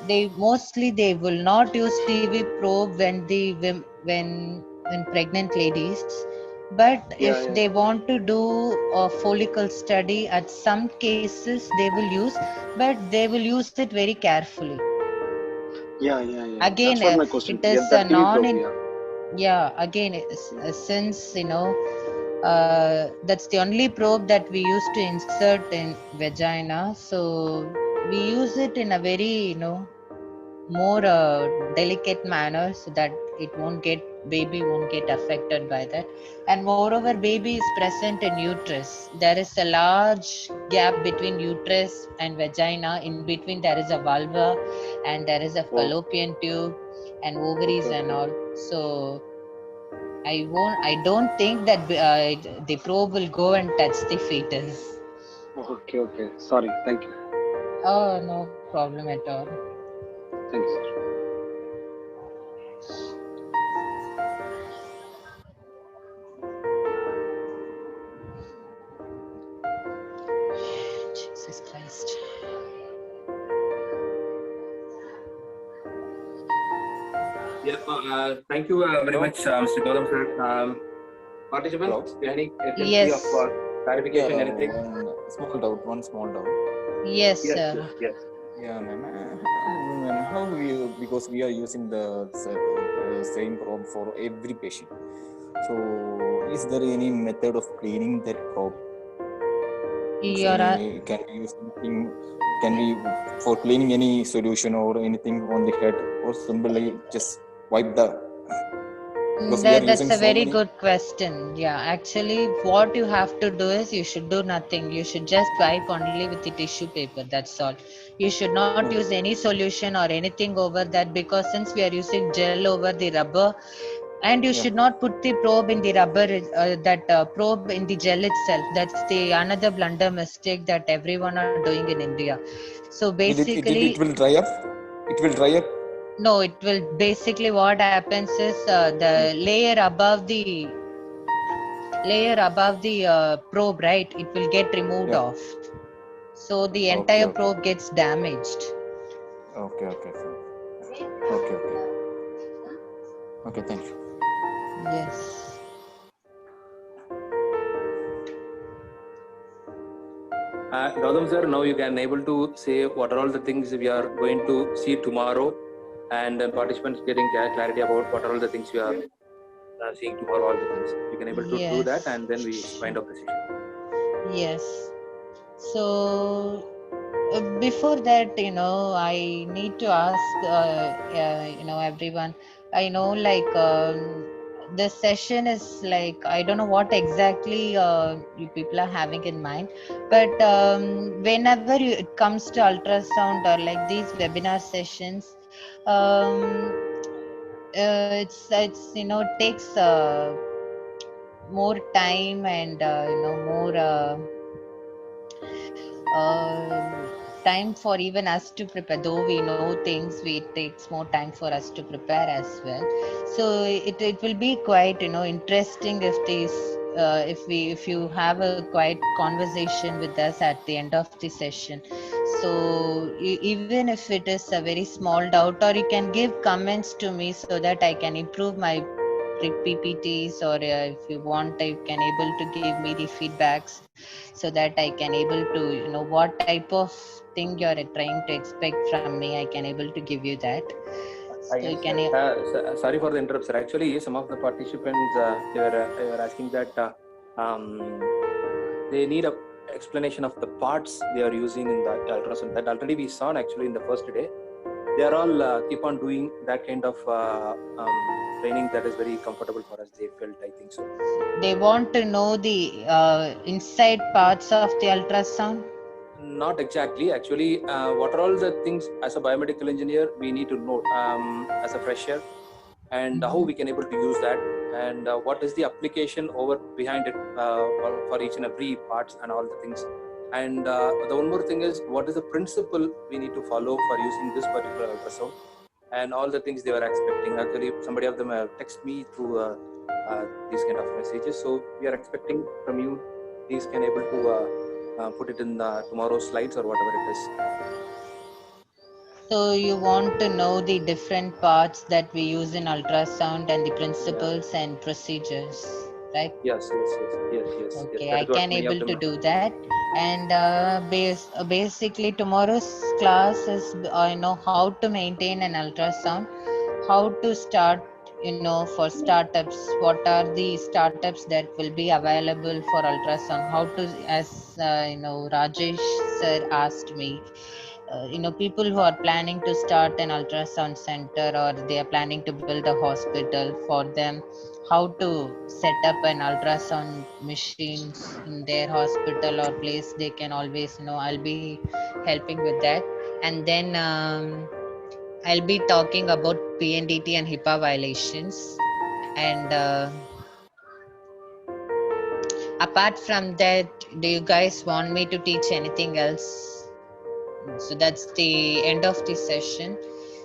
they will not use TV probe when pregnant ladies. But if they want to do a follicle study, at some cases they will use, but they will use it very carefully. Yeah. Again, That's what my question. it is The a TV probe. again, since that's the only probe that we used to insert in vagina, so we use it in a very more delicate manner, so that baby won't get affected by that. And moreover, baby is present in uterus. There is a large gap between uterus and vagina. In between there is a vulva, and there is a fallopian tube and ovaries and all. So I don't think that the probe will go and touch the fetus. Okay. Sorry. Thank you. Oh, no problem at all. Thanks. Jesus Christ. Thank you very much, Mr. Gautam sir. Participants, any tendency of clarification, anything? One small doubt. Yes, sir. Yes. Yeah, ma'am. How because we are using the same probe for every patient. So, is there any method of cleaning that probe? Can we use anything? Can we for cleaning any solution or anything on the head, or simply just wipe the? That's a very good question. Yeah, actually, what you have to do is you should do nothing. You should just wipe only with the tissue paper. That's all. You should not use any solution or anything over that, because since we are using gel over the rubber, and you should not put the probe in the rubber, probe in the gel itself. That's the another blunder mistake that everyone are doing in India. So basically, it will dry up. It will dry up. No, it will basically what happens is the layer above the probe, right? It will get removed off. So the entire probe gets damaged. Okay. Okay, thank you. Yes. Gautam sir, now you can able to say what are all the things we are going to see tomorrow, and participants getting clarity about what are all the things we are seeing tomorrow. All the things you can able to do that, and then we wind up the session. Yes. So before that, I need to ask, everyone. I know, like, the session is like, I don't know what exactly you people are having in mind, but whenever it comes to ultrasound or like these webinar sessions, it's takes more time and more time for even us to prepare. Though we know things, it takes more time for us to prepare as well. So it will be quite interesting if these if you have a quiet conversation with us at the end of the session. So even if it is a very small doubt, or you can give comments to me so that I can improve my PPTs, or if you want, you can able to give me the feedbacks so that I can able to what type of thing you're trying to expect from me. I can able to give you that. So Yes, you can. sorry for the interruption. Actually, some of the participants they were asking that they need a explanation of the parts they are using in the ultrasound. That already we saw actually in the first day. They are all keep on doing that kind of training that is very comfortable for us. They felt, I think so. They want to know the inside parts of the ultrasound. Not exactly. Actually, what are all the things as a biomedical engineer we need to know as a fresher, and how we can able to use that, and what is the application over behind it for each and every parts and all the things. And the one more thing is, what is the principle we need to follow for using this particular ultrasound, and all the things they were expecting. Actually, somebody of them text me through these kind of messages. So we are expecting from you, these can able to put it in tomorrow's slides or whatever it is. So you want to know the different parts that we use in ultrasound and the principles and procedures, right? Yes. Okay, That I is what can many of able them to do that. And basically tomorrow's class is how to maintain an ultrasound, how to start for startups, what are the startups that will be available for ultrasound, how to, as Rajesh sir asked me, people who are planning to start an ultrasound center, or they are planning to build a hospital, for them how to set up an ultrasound machines in their hospital or place, they can always I'll be helping with that. And then I'll be talking about PNDT and HIPAA violations. And apart from that, do you guys want me to teach anything else? So that's the end of the session.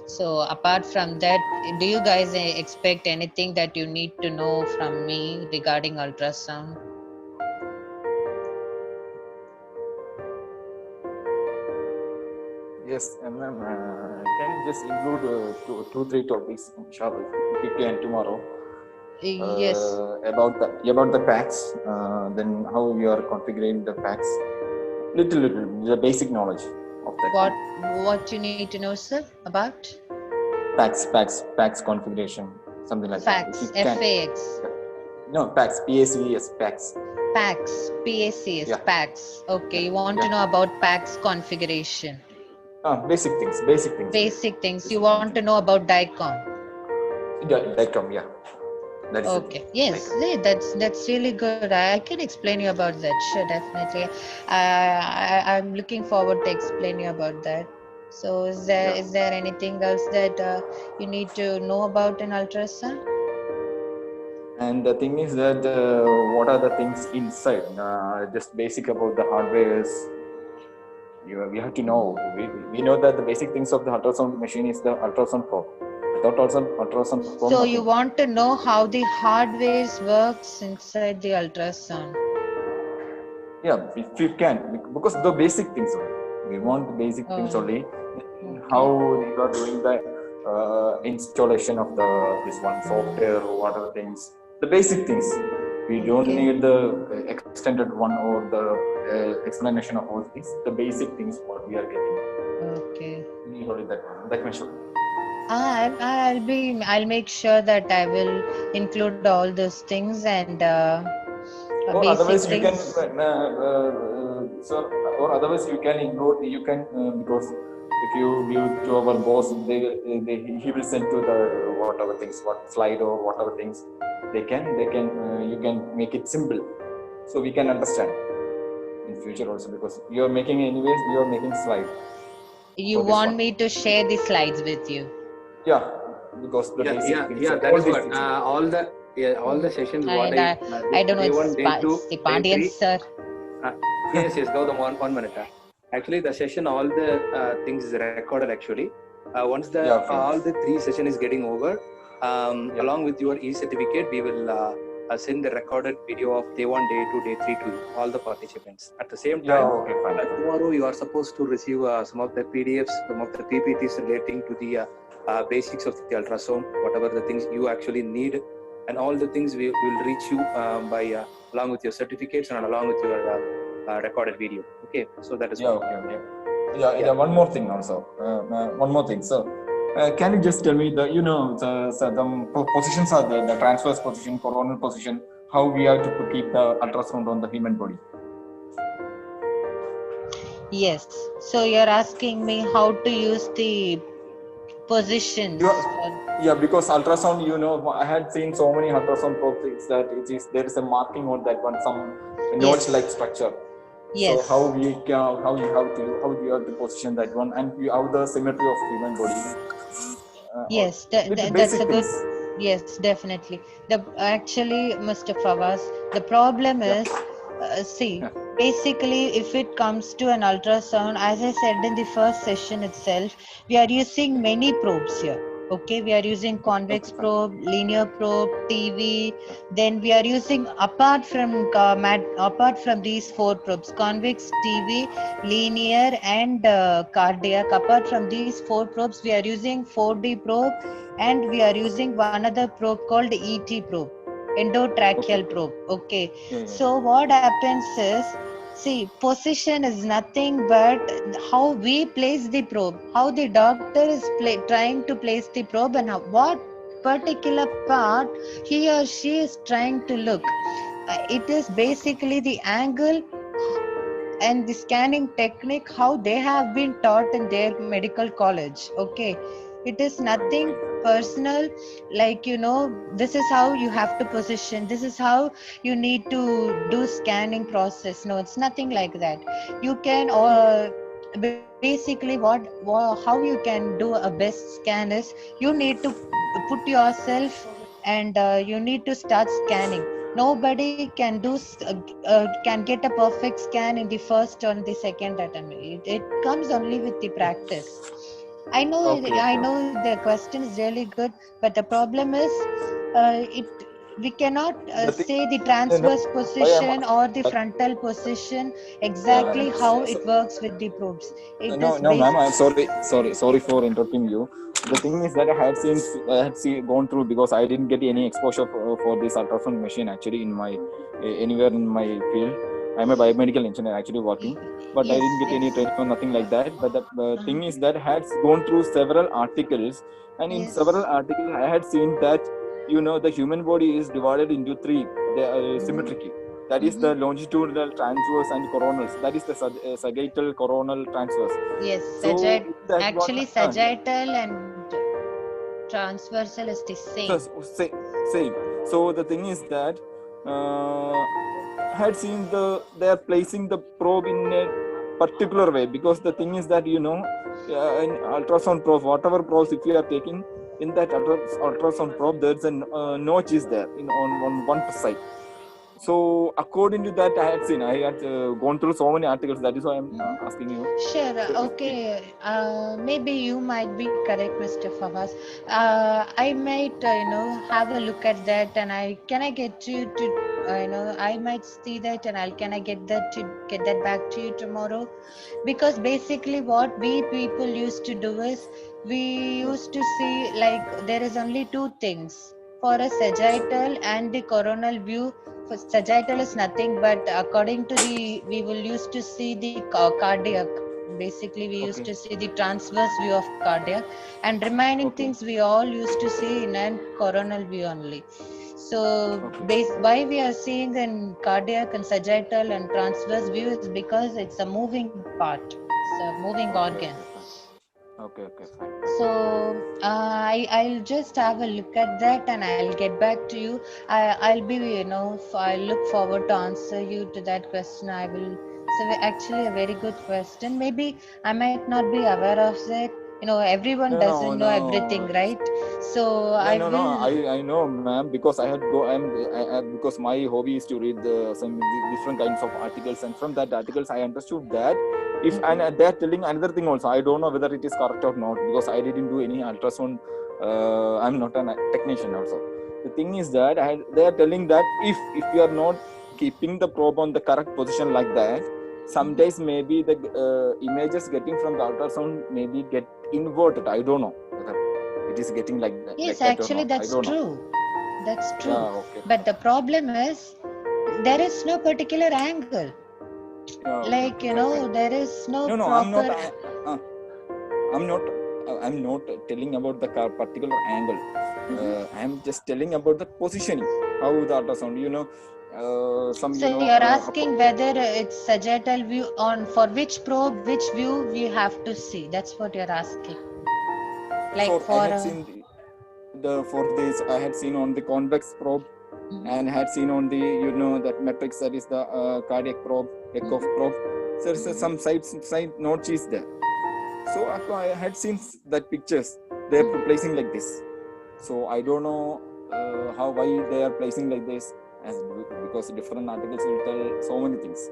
So apart from that, do you guys expect anything that you need to know from me regarding ultrasound? Yes, ma'am. Can you just include two, three topics, inshallah, if you can tomorrow? Yes. About the packs, then how you are configuring the packs. Little, the basic knowledge of that. What you need to know, sir, about? Packs configuration, something like Facts, that. If you can. FAX. No, packs, PACS, packs. Packs, PACS, Yeah. packs. Okay, you want to know about packs configuration. Basic things. Basic things. You want to know about DICOM. DICOM, yeah. That is okay. Yes, that's really good. I can explain you about that. Sure, definitely. I'm looking forward to explain you about that. So, is there anything else that you need to know about an ultrasound? And the thing is that what are the things inside? Just basic about the hardwares. We have to know. We know that the basic things of the ultrasound machine is the ultrasound probe. Without ultrasound probe. So you want to know how the hardware works inside the ultrasound? Yeah, if you can, because the basic things only. We want the basic things only. Okay. How you are doing the installation of this one software or what are things. The basic things. We don't need the extended one or the explanation of all things. The basic things what we are getting. Okay. We need only that one. That much. I'll make sure that I will include all those things and or basic otherwise things. You can or otherwise you can include because if you give to our boss, he will send to the whatever things, what slide or whatever things they can you can make it simple, so we can understand in future also, because you are making anyways, you are making slide. You for this want one. me to share the slides with you? Yeah, because the basic things, that all is these what things. all the sessions what I don't know, day it's, one, day two, it's the day Pandian three. sir. Yes, Gautam, one minute. Actually, the session, all the things is recorded actually. Once all the 3 session is getting over, along with your e-certificate, we will send the recorded video of day 1, day 2, day 3 to you, all the participants. At the same time, Okay, fine. tomorrow you are supposed to receive some of the PDFs, some of the PPTs relating to the basics of the ultrasound, whatever the things you actually need, and all the things we will reach you by along with your certificates and along with your recorded video. Okay, so that is okay. Yeah, one more thing also. One more thing. So, can you just tell me the positions are the transverse position, coronal position, how we have to keep the ultrasound on the human body? Yes. So you're asking me how to use the positions. Yeah, because ultrasound, I had seen so many ultrasound probes that there is a marking on that one, some notch-like structure. Yes. So how do you have to position that one, and you have the symmetry of human body? Yes, that's a good. Yes, definitely. Actually, Mr. Fawaz, the problem is, basically, if it comes to an ultrasound, as I said in the first session itself, we are using many probes here. Okay, we are using convex probe, linear probe, TV. Then we are using apart from these 4 probes, convex, TV, linear, and cardiac. Apart from these 4 probes, we are using 4D probe, and we are using one other probe called ET probe, endotracheal probe. Okay. So what happens is, see, position is nothing but how we place the probe, how the doctor is trying to place the probe, and what particular part he or she is trying to look. It is basically the angle and the scanning technique how they have been taught in their medical college. Okay, it is nothing personal, like this is how you have to position, this is how you need to do scanning process. No, it's nothing like that. You can basically how you can do a best scan is, you need to put yourself and you need to start scanning. Nobody can can get a perfect scan in the first or the second attempt. It comes only with the practice. I know the question is really good, but the problem is we cannot say the transverse position or the frontal position exactly how it works with the probes. No, ma'am, I'm sorry for interrupting you. The thing is that I had gone through, because I didn't get any exposure for this ultrasound machine actually in my anywhere in my field. I'm a biomedical engineer actually working, but I didn't get any training or nothing like that. But the thing is that I had gone through several articles, and in several articles I had seen that the human body is divided into 3 symmetrically. That is the longitudinal transverse and coronals. That is the sagittal coronal transverse. Yes, actually sagittal and transversal is the same. Same. So the thing is that I had seen they are placing the probe in a particular way, because the thing is that in ultrasound probe, whatever probes if you are taking in that ultrasound probe, there's a notch is there on one side. So according to that, I had gone through so many articles. That is why I'm asking you. Sure. Okay. Maybe you might be correct, Mr. Fawaz. I might, have a look at that, and I get you to, I might see that, and can I get that back to you tomorrow? Because basically, what we people used to do is, we used to see like there is only 2 things for a sagittal and the coronal view. For sagittal is nothing but according to we will used to see the cardiac. Basically, we used to see the transverse view of cardiac, and remaining things we all used to see in a coronal view only. So why we are seeing in cardiac and sagittal and transverse view is because it's a moving part, it's a moving organ. Okay, fine. So I'll just have a look at that and I'll get back to you. I'll be, I look forward to answer you to that question. I will. So actually a very good question. Maybe I might not be aware of it. Everyone doesn't know everything, No. right? So I No. will. I know, ma'am, because because my hobby is to read some different kinds of articles, and from that articles I understood that if and they're telling another thing also. I don't know whether it is correct or not because I didn't do any ultrasound. I'm not a technician also. The thing is that they are telling that if you are not keeping the probe on the correct position like that, sometimes maybe the images getting from the ultrasound maybe get inverted. I don't know whether it is getting like Yes, that or actually not. I that's don't know. true. That's true. Yeah, okay. But the problem is there is no particular angle. Yeah, Like, fine. there is no No, proper. I'm not telling about the particular angle. I'm just telling about the positioning, how the ultrasound. So you're asking whether it's sagittal view on for which probe, which view we have to see. That's what you're asking. Like I for had seen for this I had seen on the convex probe and had seen on the that matrix, that is the cardiac probe, echo probe. So there's some side notch is there. So I had seen that pictures they're placing like this. So I don't know why they are placing like this, because different articles will tell so many things.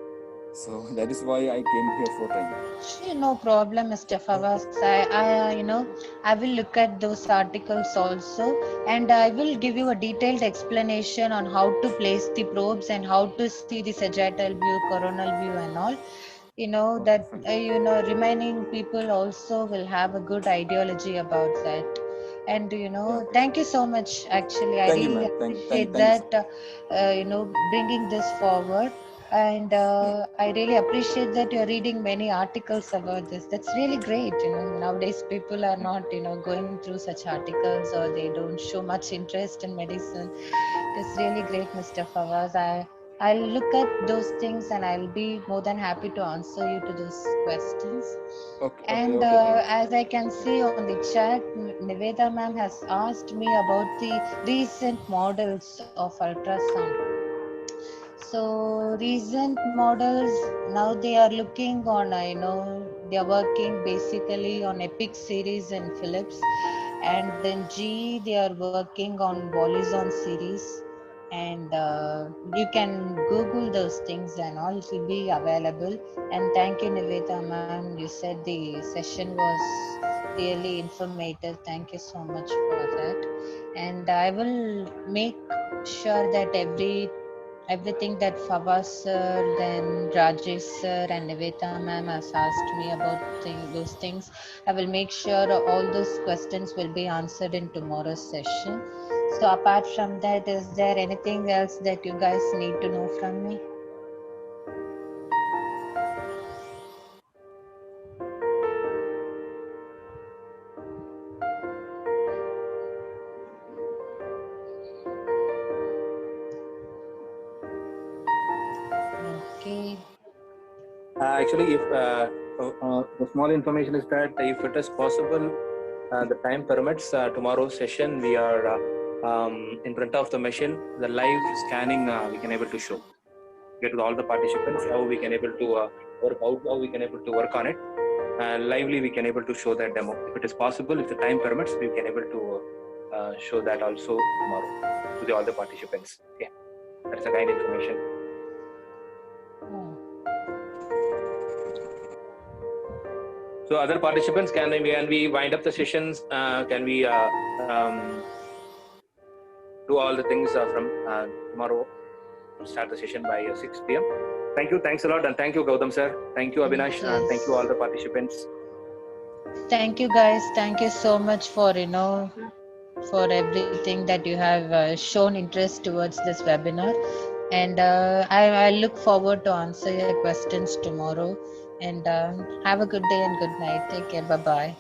So that is why I came here for training. no problem, Mr. Fawaz. I will look at those articles also, and I will give you a detailed explanation on how to place the probes and how to see the sagittal view, coronal view, and all. That remaining people also will have a good ideology about that. And thank you so much. Actually, I Thank you, really ma'am. appreciate Thank you so that. Bringing this forward. And I really appreciate that you're reading many articles about this. That's really great. Nowadays people are not going through such articles, or they don't show much interest in medicine. It's really great, Mr. Fawaz. I'll look at those things and I'll be more than happy to answer you to those questions. And as I can see on the chat, Niveda ma'am has asked me about the recent models of ultrasound. So recent models, now they are looking on, they are working basically on Epic series and Philips, and then GE they are working on Bolizon series, and you can Google those things and all, it will be available. And thank you, Niveta ma'am. You said the session was really informative. Thank you so much for that. And I will make sure that everything that Fawaz sir, then Rajesh sir and Niveta ma'am has asked me about those things, I will make sure all those questions will be answered in tomorrow's session. So apart from that, is there anything else that you guys need to know from me? Okay. Actually, if the small information is that if it is possible, the time permits, tomorrow's session we are in front of the machine, the live scanning we can able to show, get to all the participants how we can able to work out, how we can able to work on it, and lively we can able to show that demo. If it is possible, if the time permits, we can able to show that also tomorrow to all the participants. Okay, that's a kind information. So other participants, can we wind up the sessions? Can we do all the things from tomorrow? Start the session by 6 p.m. Thank you. Thanks a lot. And thank you, Gautam sir. Thank you, Abhinash. And thank you all the participants. Thank you guys. Thank you so much for, for everything that you have shown interest towards this webinar. And I look forward to answer your questions tomorrow. And have a good day and good night. Take care. Bye-bye.